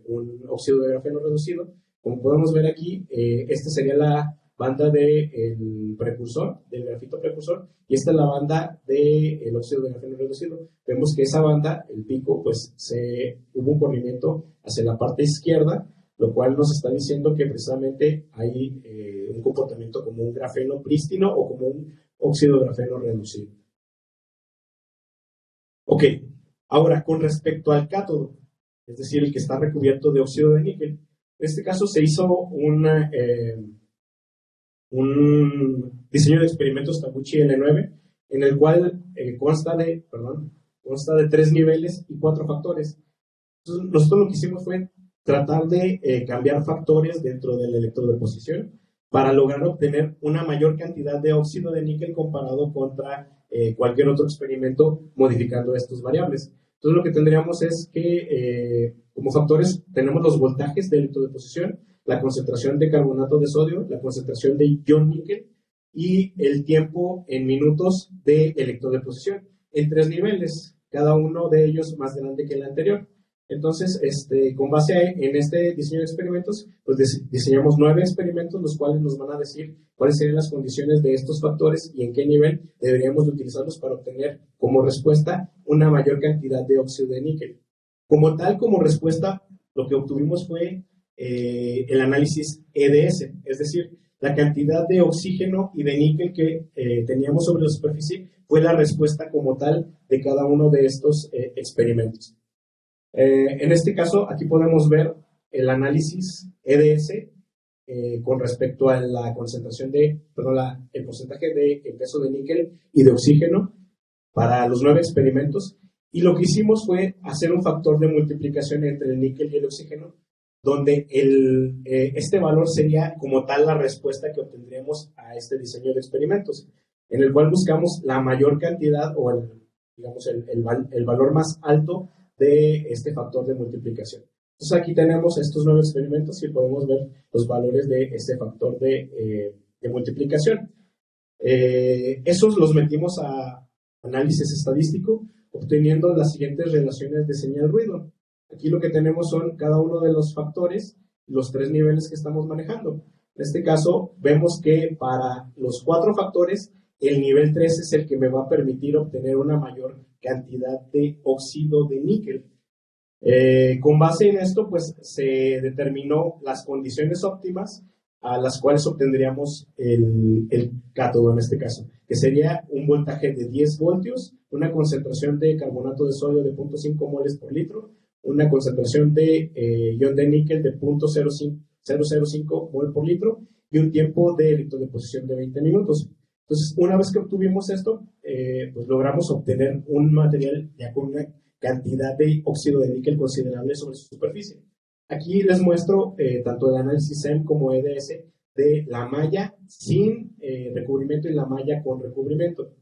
un óxido de grafeno reducido. Como podemos ver aquí, esta sería la banda del precursor, del grafito precursor, y esta es la banda del óxido de grafeno reducido. Vemos que esa banda, el pico, pues hubo un corrimiento hacia la parte izquierda, lo cual nos está diciendo que precisamente hay un comportamiento como un grafeno prístino o como un óxido de grafeno reducido. Ok, ahora con respecto al cátodo, es decir, el que está recubierto de óxido de níquel, en este caso se hizo un diseño de experimentos Taguchi L9, en el cual consta de 3 niveles y 4 factores. Entonces, nosotros lo que hicimos fue tratar de cambiar factores dentro de la electrodeposición para lograr obtener una mayor cantidad de óxido de níquel comparado contra cualquier otro experimento modificando estas variables. Entonces lo que tendríamos es que como factores tenemos los voltajes de electrodeposición, la concentración de carbonato de sodio, la concentración de ion níquel y el tiempo en minutos de electrodeposición en 3 niveles, cada uno de ellos más grande que el anterior. Entonces, con base en este diseño de experimentos, pues diseñamos 9 experimentos, los cuales nos van a decir cuáles serían las condiciones de estos factores y en qué nivel deberíamos de utilizarlos para obtener como respuesta una mayor cantidad de óxido de níquel. Como tal, como respuesta, lo que obtuvimos fue el análisis EDS, es decir, la cantidad de oxígeno y de níquel que teníamos sobre la superficie fue la respuesta como tal de cada uno de estos experimentos. En este caso, aquí podemos ver el análisis EDS con respecto a la concentración el porcentaje de peso de níquel y de oxígeno para los 9 experimentos. Y lo que hicimos fue hacer un factor de multiplicación entre el níquel y el oxígeno, donde este valor sería como tal la respuesta que obtendríamos a este diseño de experimentos, en el cual buscamos la mayor cantidad o el valor más alto de este factor de multiplicación. Entonces aquí tenemos estos 9 experimentos y podemos ver los valores de este factor de multiplicación. Esos los metimos a análisis estadístico, obteniendo las siguientes relaciones de señal-ruido. Aquí lo que tenemos son cada uno de los factores, los 3 niveles que estamos manejando. En este caso, vemos que para los 4 factores, el nivel 3 es el que me va a permitir obtener una mayor cantidad de óxido de níquel. Con base en esto, pues se determinó las condiciones óptimas a las cuales obtendríamos el cátodo en este caso, que sería un voltaje de 10 voltios, una concentración de carbonato de sodio de 0.5 moles por litro, una concentración de ion de níquel de 0.005 mol por litro y un tiempo de electrodeposición de 20 minutos. Entonces, una vez que obtuvimos esto, pues logramos obtener un material ya con una cantidad de óxido de níquel considerable sobre su superficie. Aquí les muestro tanto el análisis SEM como EDS de la malla sin recubrimiento y la malla con recubrimiento.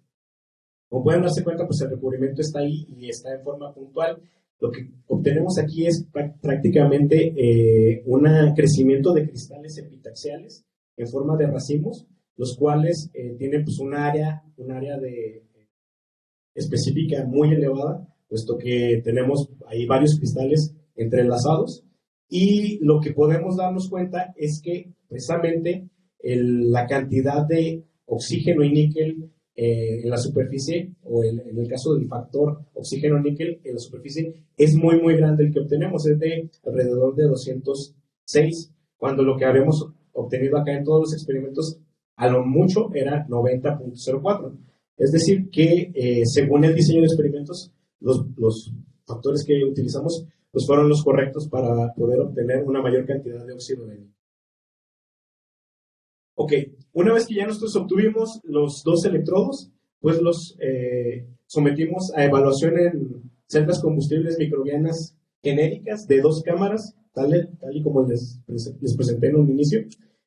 Como pueden darse cuenta, pues el recubrimiento está ahí y está en forma puntual. Lo que obtenemos aquí es prácticamente un crecimiento de cristales epitaxiales en forma de racimos, los cuales tienen pues un área específica muy elevada, puesto que tenemos ahí varios cristales entrelazados, y lo que podemos darnos cuenta es que precisamente la cantidad de oxígeno y níquel en la superficie, o en el caso del factor oxígeno-níquel en la superficie, es muy muy grande el que obtenemos, es de alrededor de 206, cuando lo que habíamos obtenido acá en todos los experimentos a lo mucho era 90.04. Es decir que según el diseño de experimentos, los factores que utilizamos pues fueron los correctos para poder obtener una mayor cantidad de óxido de níquel. Ok, una vez que ya nosotros obtuvimos los 2 electrodos, pues los sometimos a evaluación en celdas combustibles microbianas genéricas de 2 cámaras, tal y como les presenté en un inicio.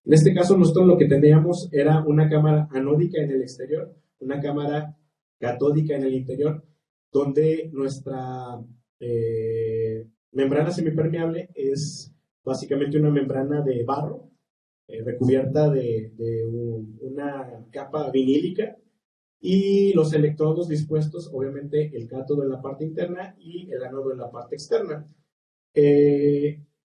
En este caso, nosotros lo que teníamos era una cámara anódica en el exterior, una cámara catódica en el interior, donde nuestra membrana semipermeable es básicamente una membrana de barro recubierta de una capa vinílica, y los electrodos dispuestos, obviamente el cátodo en la parte interna y el ánodo en la parte externa.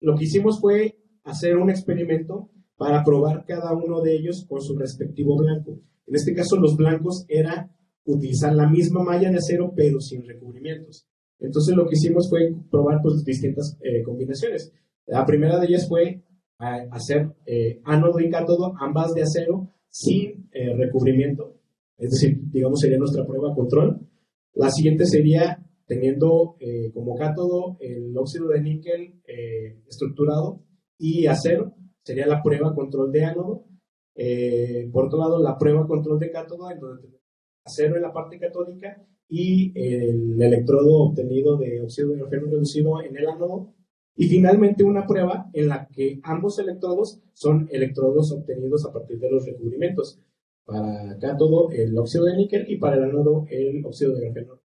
Lo que hicimos fue hacer un experimento para probar cada uno de ellos con su respectivo blanco. En este caso, los blancos era utilizar la misma malla de acero, pero sin recubrimientos. Entonces, lo que hicimos fue probar pues, distintas combinaciones. La primera de ellas fue hacer ánodo y cátodo, ambas de acero, sin recubrimiento. Es decir, digamos, sería nuestra prueba control. La siguiente sería teniendo como cátodo el óxido de níquel estructurado y acero, sería la prueba control de ánodo. Por otro lado, la prueba control de cátodo, en donde tenemos acero en la parte catódica y el electrodo obtenido de óxido de grafeno reducido en el ánodo. Y finalmente una prueba en la que ambos electrodos son electrodos obtenidos a partir de los recubrimientos. Para cátodo el óxido de níquel y para el ánodo el óxido de grafeno.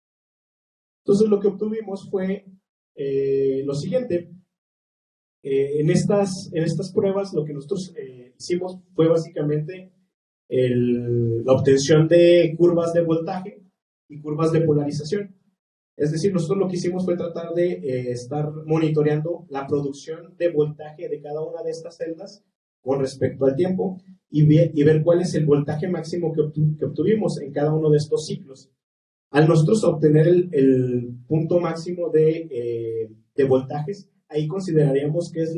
Entonces lo que obtuvimos fue lo siguiente. En estas pruebas lo que nosotros hicimos fue básicamente la obtención de curvas de voltaje y curvas de polarización. Es decir, nosotros lo que hicimos fue tratar de estar monitoreando la producción de voltaje de cada una de estas celdas con respecto al tiempo y ver cuál es el voltaje máximo que obtuvimos en cada uno de estos ciclos. Al nosotros obtener el punto máximo de voltajes, ahí consideraríamos que es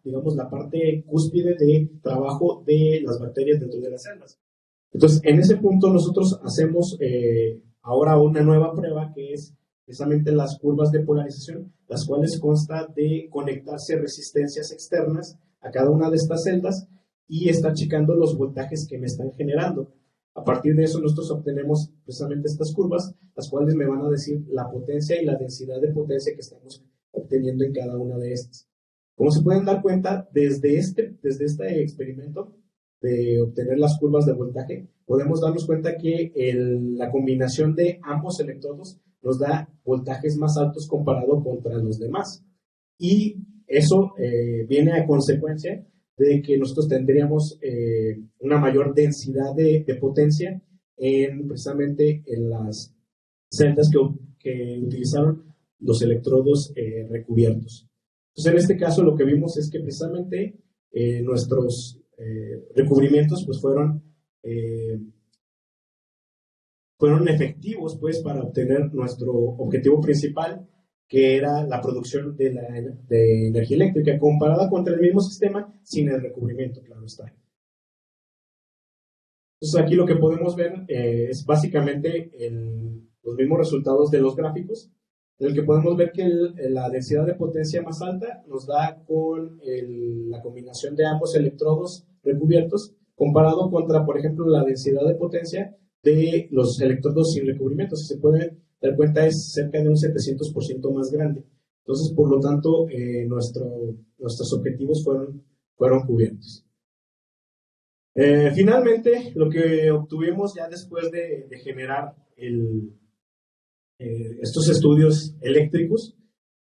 digamos, la parte cúspide de trabajo de las bacterias dentro de las células. Entonces, en ese punto nosotros hacemos ahora una nueva prueba que es precisamente las curvas de polarización, las cuales consta de conectarse resistencias externas a cada una de estas celdas y estar checando los voltajes que me están generando. A partir de eso nosotros obtenemos precisamente estas curvas, las cuales me van a decir la potencia y la densidad de potencia que estamos obteniendo en cada una de estas. Como se pueden dar cuenta, desde este experimento de obtener las curvas de voltaje, podemos darnos cuenta que la combinación de ambos electrodos nos da voltajes más altos comparado contra los demás. Y eso viene a consecuencia de que nosotros tendríamos una mayor densidad de potencia precisamente en las celdas que utilizaron los electrodos recubiertos. Entonces, en este caso, lo que vimos es que precisamente nuestros recubrimientos pues, fueron efectivos pues, para obtener nuestro objetivo principal, que era la producción de energía eléctrica, comparada contra el mismo sistema sin el recubrimiento, claro está. Entonces aquí lo que podemos ver es básicamente los mismos resultados de los gráficos, en el que podemos ver que la densidad de potencia más alta nos da con la combinación de ambos electrodos recubiertos, comparado contra, por ejemplo, la densidad de potencia de los electrodos sin recubrimiento. Si se puede dar cuenta, es cerca de un 700% más grande. Entonces, por lo tanto, nuestros objetivos fueron cubiertos. Finalmente, lo que obtuvimos ya después de generar estos estudios eléctricos,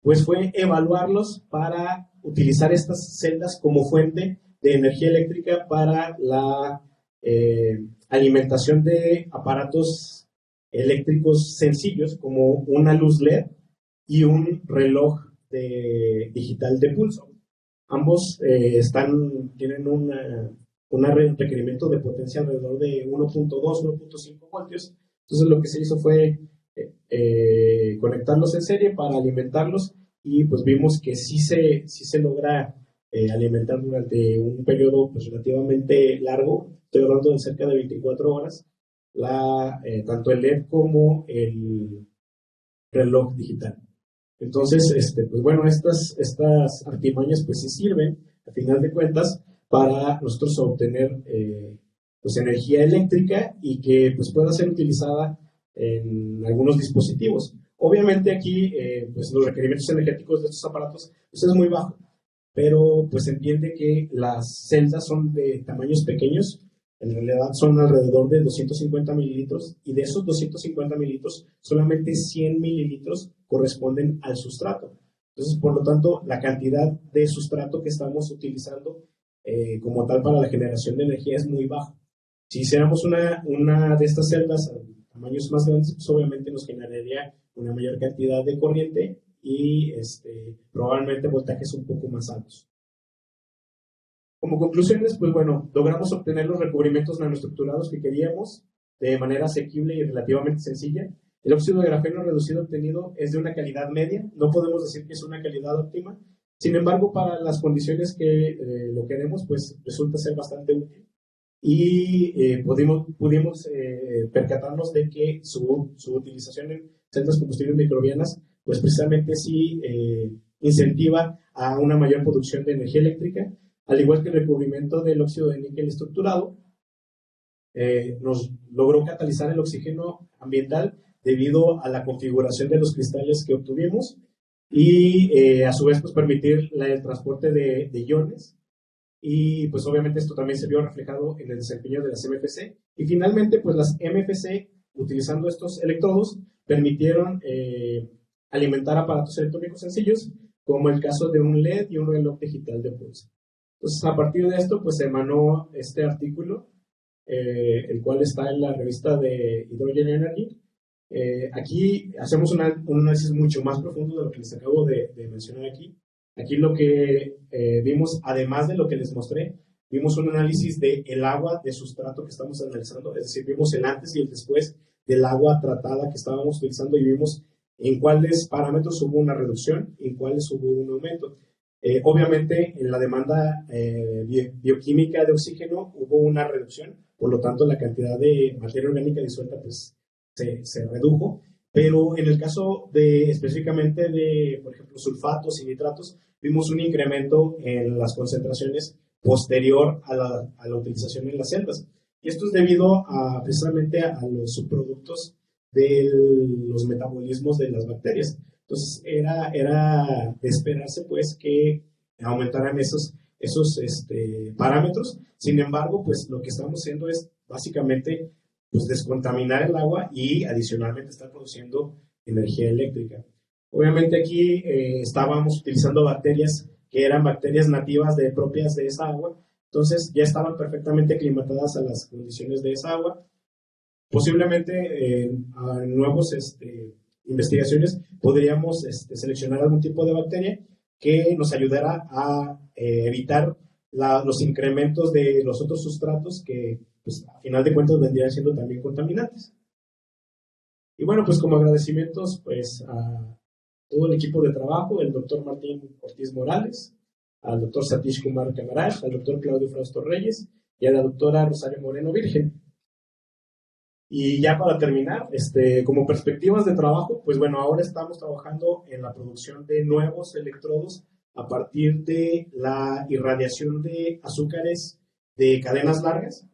pues fue evaluarlos para utilizar estas celdas como fuente de energía eléctrica para la alimentación de aparatos eléctricos sencillos como una luz LED y un reloj digital de pulso. Ambos tienen un requerimiento de potencia alrededor de 1.2, 1.5 voltios. Entonces lo que se hizo fue conectarlos en serie para alimentarlos y pues vimos que sí se logra alimentar durante un periodo pues, relativamente largo. Estoy hablando de cerca de 24 horas, tanto el LED como el reloj digital. Entonces, pues bueno, estas artimañas pues sí sirven, a final de cuentas, para nosotros obtener pues energía eléctrica y que pues pueda ser utilizada en algunos dispositivos. Obviamente aquí pues los requerimientos energéticos de estos aparatos pues es muy bajo, pero pues se entiende que las celdas son de tamaños pequeños. En realidad son alrededor de 250 mililitros y de esos 250 mililitros solamente 100 mililitros corresponden al sustrato. Entonces, por lo tanto, la cantidad de sustrato que estamos utilizando como tal para la generación de energía es muy baja. Si hiciéramos una de estas celdas a tamaños más grandes, pues obviamente nos generaría una mayor cantidad de corriente y probablemente voltajes un poco más altos. Como conclusiones, pues bueno, logramos obtener los recubrimientos nanoestructurados que queríamos de manera asequible y relativamente sencilla. El óxido de grafeno reducido obtenido es de una calidad media, no podemos decir que es una calidad óptima, sin embargo, para las condiciones que lo queremos, pues resulta ser bastante útil. Y pudimos percatarnos de que su utilización en celdas combustibles microbianas, pues precisamente sí incentiva a una mayor producción de energía eléctrica, al igual que el recubrimiento del óxido de níquel estructurado, nos logró catalizar el oxígeno ambiental debido a la configuración de los cristales que obtuvimos y a su vez pues permitir el transporte de iones. Y pues obviamente esto también se vio reflejado en el desempeño de las MFC. Y finalmente pues las MFC, utilizando estos electrodos, permitieron alimentar aparatos electrónicos sencillos, como el caso de un LED y un reloj digital de pulso. Entonces a partir de esto pues se emanó este artículo, el cual está en la revista de Hydrogen Energy. Aquí hacemos un análisis mucho más profundo de lo que les acabo de mencionar aquí. Aquí lo que vimos, además de lo que les mostré, vimos un análisis del agua de sustrato que estamos analizando, es decir, vimos el antes y el después del agua tratada que estábamos utilizando y vimos en cuáles parámetros hubo una reducción y en cuáles hubo un aumento. Obviamente, en la demanda bioquímica de oxígeno hubo una reducción, por lo tanto, la cantidad de materia orgánica disuelta pues, se redujo. Pero en el caso específicamente de, por ejemplo, sulfatos y nitratos, vimos un incremento en las concentraciones posterior a la utilización en las celdas. Y esto es debido precisamente a los subproductos de los metabolismos de las bacterias. Entonces, era de esperarse, pues, que aumentaran esos parámetros. Sin embargo, pues, lo que estamos haciendo es, básicamente, pues, descontaminar el agua y, adicionalmente, estar produciendo energía eléctrica. Obviamente, aquí estábamos utilizando bacterias que eran bacterias nativas propias de esa agua. Entonces, ya estaban perfectamente aclimatadas a las condiciones de esa agua. Posiblemente, a nuevos investigaciones podríamos seleccionar algún tipo de bacteria que nos ayudara a evitar los incrementos de los otros sustratos que, pues, a final de cuentas vendrían siendo también contaminantes. Y bueno, pues como agradecimientos pues a todo el equipo de trabajo, el doctor Martín Ortiz Morales, al doctor Satish Kumar Camaraj, al doctor Claudio Frausto Reyes y a la doctora Rosario Moreno Virgen. Y ya para terminar, como perspectivas de trabajo, pues bueno, ahora estamos trabajando en la producción de nuevos electrodos a partir de la irradiación de azúcares de cadenas largas.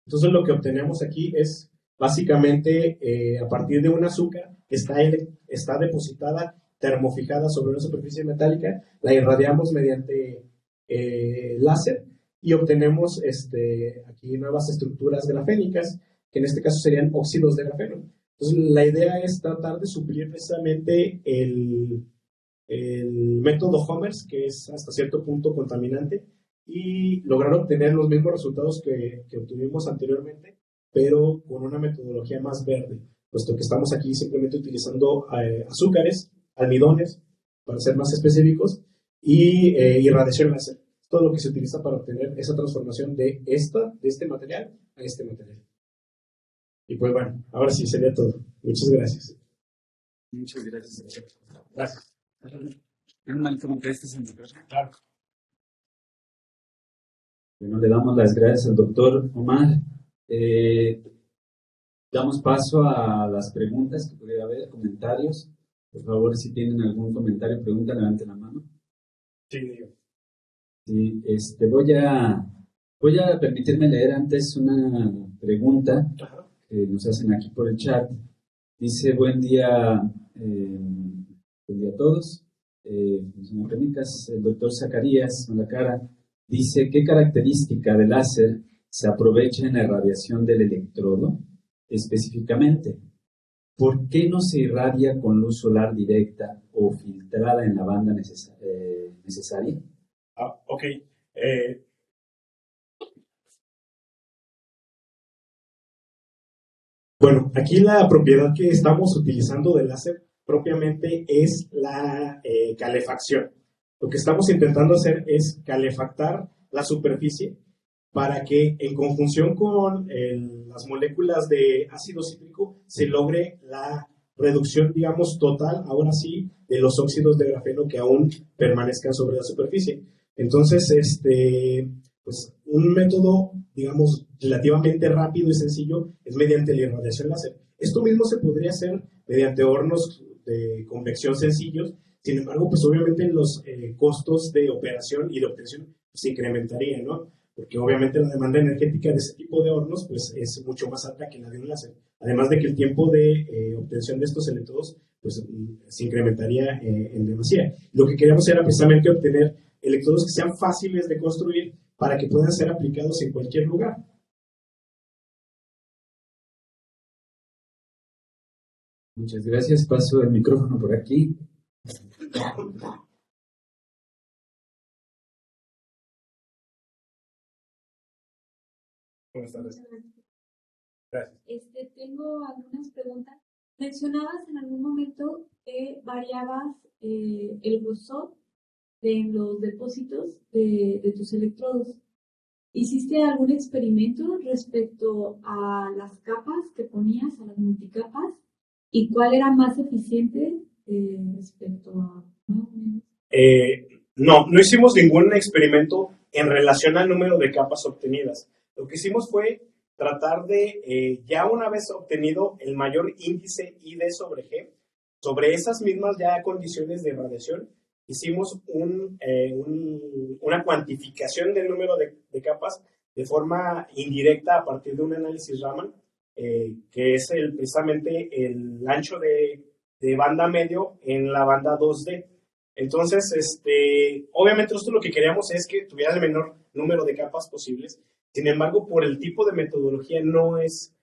Entonces lo que obtenemos aquí es básicamente a partir de un azúcar que está depositada, termofijada sobre una superficie metálica, la irradiamos mediante láser y obtenemos aquí nuevas estructuras grafénicas, que en este caso serían óxidos de grafeno. Entonces, la idea es tratar de suplir precisamente el método Homers, que es hasta cierto punto contaminante, y lograr obtener los mismos resultados que obtuvimos anteriormente, pero con una metodología más verde, puesto que estamos aquí simplemente utilizando azúcares, almidones, para ser más específicos, y irradiación láser. Todo lo que se utiliza para obtener esa transformación de este material a este material. Y pues bueno, ahora sí sería todo. Muchas gracias. Muchas gracias. Gracias. Claro. Bueno, le damos las gracias al doctor Omar. Damos paso a las preguntas que pudiera haber, comentarios. Por favor, si tienen algún comentario, pregunta, levanten la mano. Sí, digo. Sí, voy a permitirme leer antes una pregunta que nos hacen aquí por el chat. Dice, buen día a todos. Si me permitas, el doctor Zacarías Malacara dice, ¿qué característica del láser se aprovecha en la irradiación del electrodo específicamente? ¿por qué no se irradia con luz solar directa o filtrada en la banda necesaria? Ok. Bueno, aquí la propiedad que estamos utilizando del láser propiamente es la calefacción. Lo que estamos intentando hacer es calefactar la superficie para que en conjunción con las moléculas de ácido cítrico se logre la reducción, digamos, total, ahora sí, de los óxidos de grafeno que aún permanezcan sobre la superficie. Entonces, pues un método, digamos, relativamente rápido y sencillo es mediante la irradiación láser. Esto mismo se podría hacer mediante hornos de convección sencillos. Sin embargo, pues obviamente los costos de operación y de obtención se incrementarían, ¿no? Porque obviamente la demanda energética de ese tipo de hornos pues es mucho más alta que la de un láser. Además de que el tiempo de obtención de estos electrodos pues se incrementaría en demasía. Lo que queríamos era precisamente obtener electrodos que sean fáciles de construir para que puedan ser aplicados en cualquier lugar. Muchas gracias. Paso el micrófono por aquí. Buenas tardes. Gracias. Tengo algunas preguntas. Mencionabas en algún momento que variabas el grosor de los depósitos de tus electrodos. ¿Hiciste algún experimento respecto a las capas que ponías, a las multicapas? ¿Y cuál era más eficiente respecto a...? No hicimos ningún experimento en relación al número de capas obtenidas. Lo que hicimos fue tratar de, ya una vez obtenido el mayor índice ID sobre G, sobre esas mismas ya condiciones de radiación, hicimos una cuantificación del número de capas de forma indirecta a partir de un análisis Raman, que es precisamente el ancho de banda medio en la banda 2D. Entonces, obviamente nosotros lo que queríamos es que tuviera el menor número de capas posibles. Sin embargo, por el tipo de metodología no es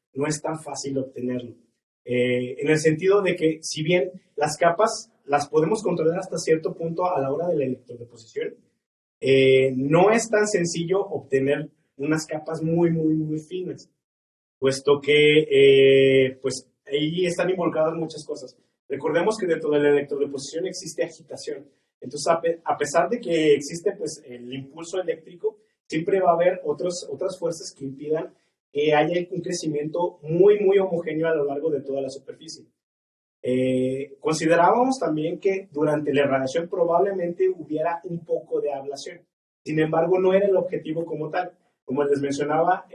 tan fácil obtenerlo. En el sentido de que, si bien las capas las podemos controlar hasta cierto punto a la hora de la electrodeposición, no es tan sencillo obtener unas capas muy, muy, muy finas, puesto que pues ahí están involucradas muchas cosas. Recordemos que dentro de la electrodeposición existe agitación. Entonces, a pesar de que existe pues, el impulso eléctrico, siempre va a haber otras fuerzas que impidan que haya un crecimiento muy, muy homogéneo a lo largo de toda la superficie. Considerábamos también que durante la irradiación probablemente hubiera un poco de ablación. Sin embargo, no era el objetivo como tal. Como les mencionaba,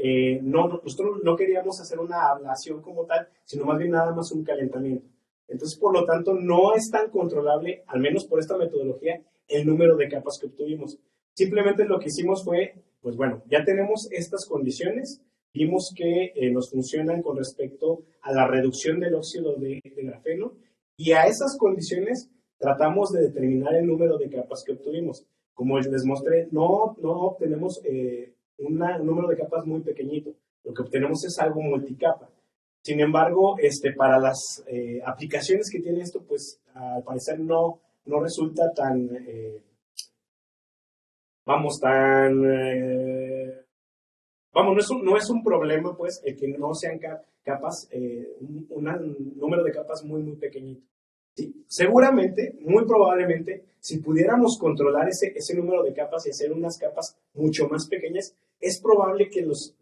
nosotros no queríamos hacer una ablación como tal, sino más bien nada más un calentamiento. Entonces, por lo tanto, no es tan controlable, al menos por esta metodología, el número de capas que obtuvimos. Simplemente lo que hicimos fue, pues bueno, ya tenemos estas condiciones, vimos que nos funcionan con respecto a la reducción del óxido de grafeno, y a esas condiciones tratamos de determinar el número de capas que obtuvimos. Como les mostré, no obtenemos un número de capas muy pequeñito, lo que obtenemos es algo multicapa. Sin embargo, para las aplicaciones que tiene esto, pues al parecer no resulta tan, no es un problema, pues, el que no sean capas, un número de capas muy, muy pequeñito. Sí, seguramente, muy probablemente, si pudiéramos controlar ese número de capas y hacer unas capas mucho más pequeñas, es probable que los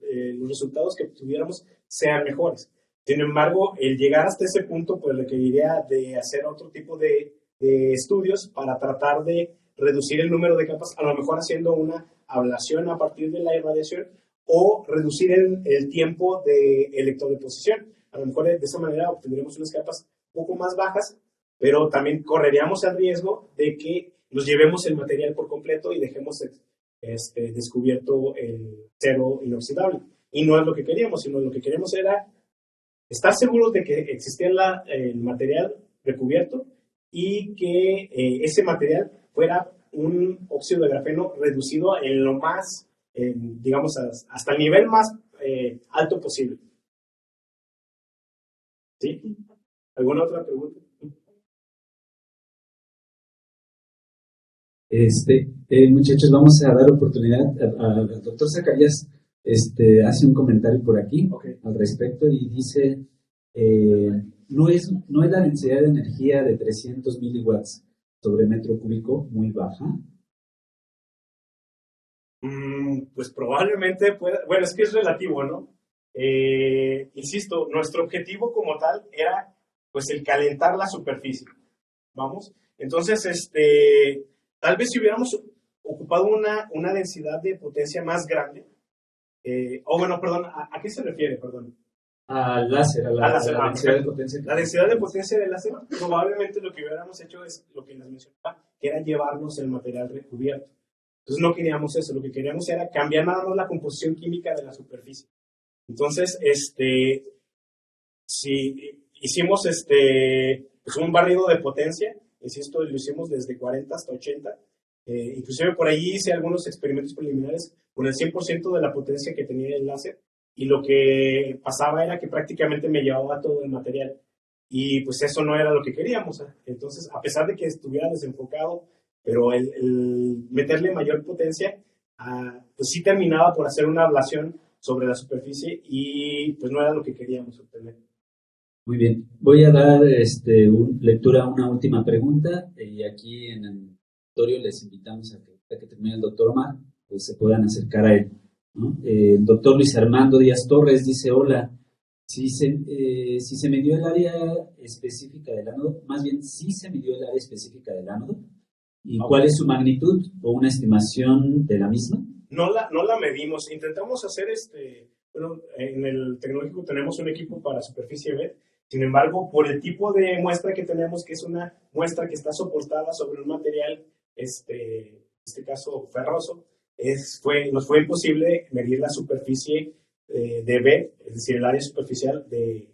resultados que obtuviéramos sean mejores. Sin embargo, el llegar hasta ese punto, pues requeriría de hacer otro tipo de estudios para tratar de reducir el número de capas, a lo mejor haciendo una ablación a partir de la irradiación o reducir el tiempo de electrodeposición. A lo mejor de esa manera obtendremos unas capas un poco más bajas, pero también correríamos el riesgo de que nos llevemos el material por completo y dejemos descubierto el acero inoxidable. Y no es lo que queríamos, sino lo que queríamos era estar seguros de que existía el material recubierto y que ese material fuera un óxido de grafeno reducido en lo más, digamos, hasta el nivel más alto posible. ¿Sí? ¿Alguna otra pregunta? Muchachos, vamos a dar oportunidad al doctor Zacarías. Hace un comentario por aquí al respecto y dice, no es la densidad de energía de 300 miliwatts sobre metro cúbico muy baja. Pues probablemente pueda, bueno, es que es relativo, ¿no? Insisto, nuestro objetivo como tal era pues el calentar la superficie, ¿vamos? Entonces, tal vez si hubiéramos ocupado una densidad de potencia más grande, perdón, ¿a qué se refiere, perdón? Al láser, a la densidad de potencia. La densidad de potencia del láser, probablemente lo que hubiéramos hecho es lo que les mencionaba, que era llevarnos el material recubierto. Entonces no queríamos eso, lo que queríamos era cambiar nada más la composición química de la superficie. Entonces, si hicimos pues un barrido de potencia, insisto, lo hicimos desde 40 hasta 80, inclusive por ahí hice algunos experimentos preliminares con el 100% de la potencia que tenía el láser, y lo que pasaba era que prácticamente me llevaba todo el material, y pues eso no era lo que queríamos. Entonces, a pesar de que estuviera desenfocado, pero el meterle mayor potencia, pues sí terminaba por hacer una ablación sobre la superficie y pues no era lo que queríamos obtener. Muy bien, voy a dar lectura a una última pregunta y aquí en el auditorio les invitamos a que termine el doctor Omar, pues se puedan acercar a él, ¿no? El doctor Luis Armando Díaz Torres dice, hola, si se midió el área específica del ánodo, más bien si se midió el área específica del ánodo, ¿y cuál es su magnitud o una estimación de la misma? No la medimos, intentamos hacer en el tecnológico tenemos un equipo para superficie B. Sin embargo, por el tipo de muestra que tenemos, que es una muestra que está soportada sobre un material, en este caso ferroso, nos fue imposible medir la superficie de B, es decir, el área superficial de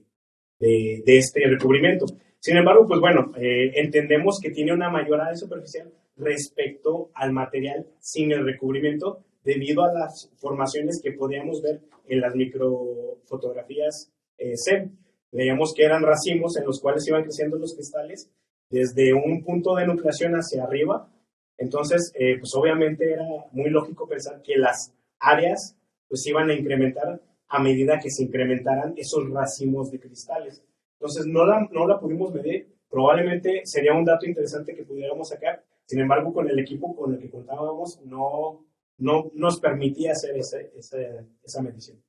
este recubrimiento. Sin embargo, pues bueno, entendemos que tiene una mayor área superficial respecto al material sin el recubrimiento, debido a las formaciones que podíamos ver en las microfotografías SEM. Veíamos que eran racimos en los cuales iban creciendo los cristales desde un punto de nucleación hacia arriba. Entonces, pues obviamente era muy lógico pensar que las áreas pues iban a incrementar a medida que se incrementaran esos racimos de cristales. Entonces, no la pudimos medir. Probablemente sería un dato interesante que pudiéramos sacar. Sin embargo, con el equipo con el que contábamos, no nos permitía hacer esa medición.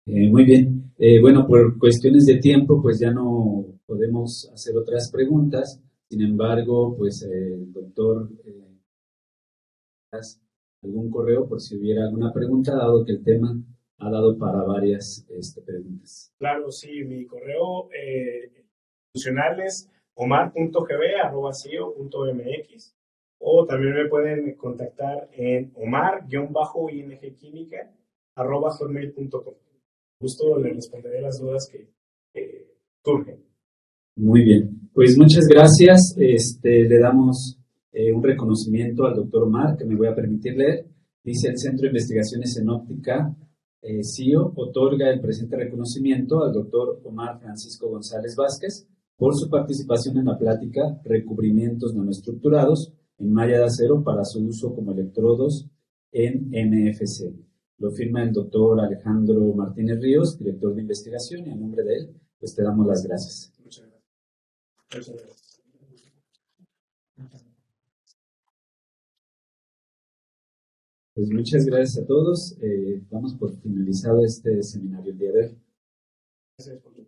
Muy bien. Bueno, por cuestiones de tiempo, pues ya no podemos hacer otras preguntas. Sin embargo, pues el doctor, algún correo por si hubiera alguna pregunta, dado que el tema ha dado para varias preguntas. Claro, sí, mi correo institucional es omar.gb@cio.mx, o también me pueden contactar en omar-ingquímica@hotmail.com. Justo le responderé las dudas que surgen. Muy bien, pues muchas gracias. Le damos un reconocimiento al doctor Omar, que me voy a permitir leer. Dice: el Centro de Investigaciones en Óptica, CIO, otorga el presente reconocimiento al doctor Omar Francisco González Vázquez por su participación en la plática Recubrimientos nanoestructurados en malla de acero para su uso como electrodos en MFC. Lo firma el doctor Alejandro Martínez Ríos, director de investigación, y a nombre de él, pues te damos las gracias. Muchas gracias. Muchas gracias. Pues muchas gracias a todos. Damos por finalizado este seminario el día de hoy. Gracias por tu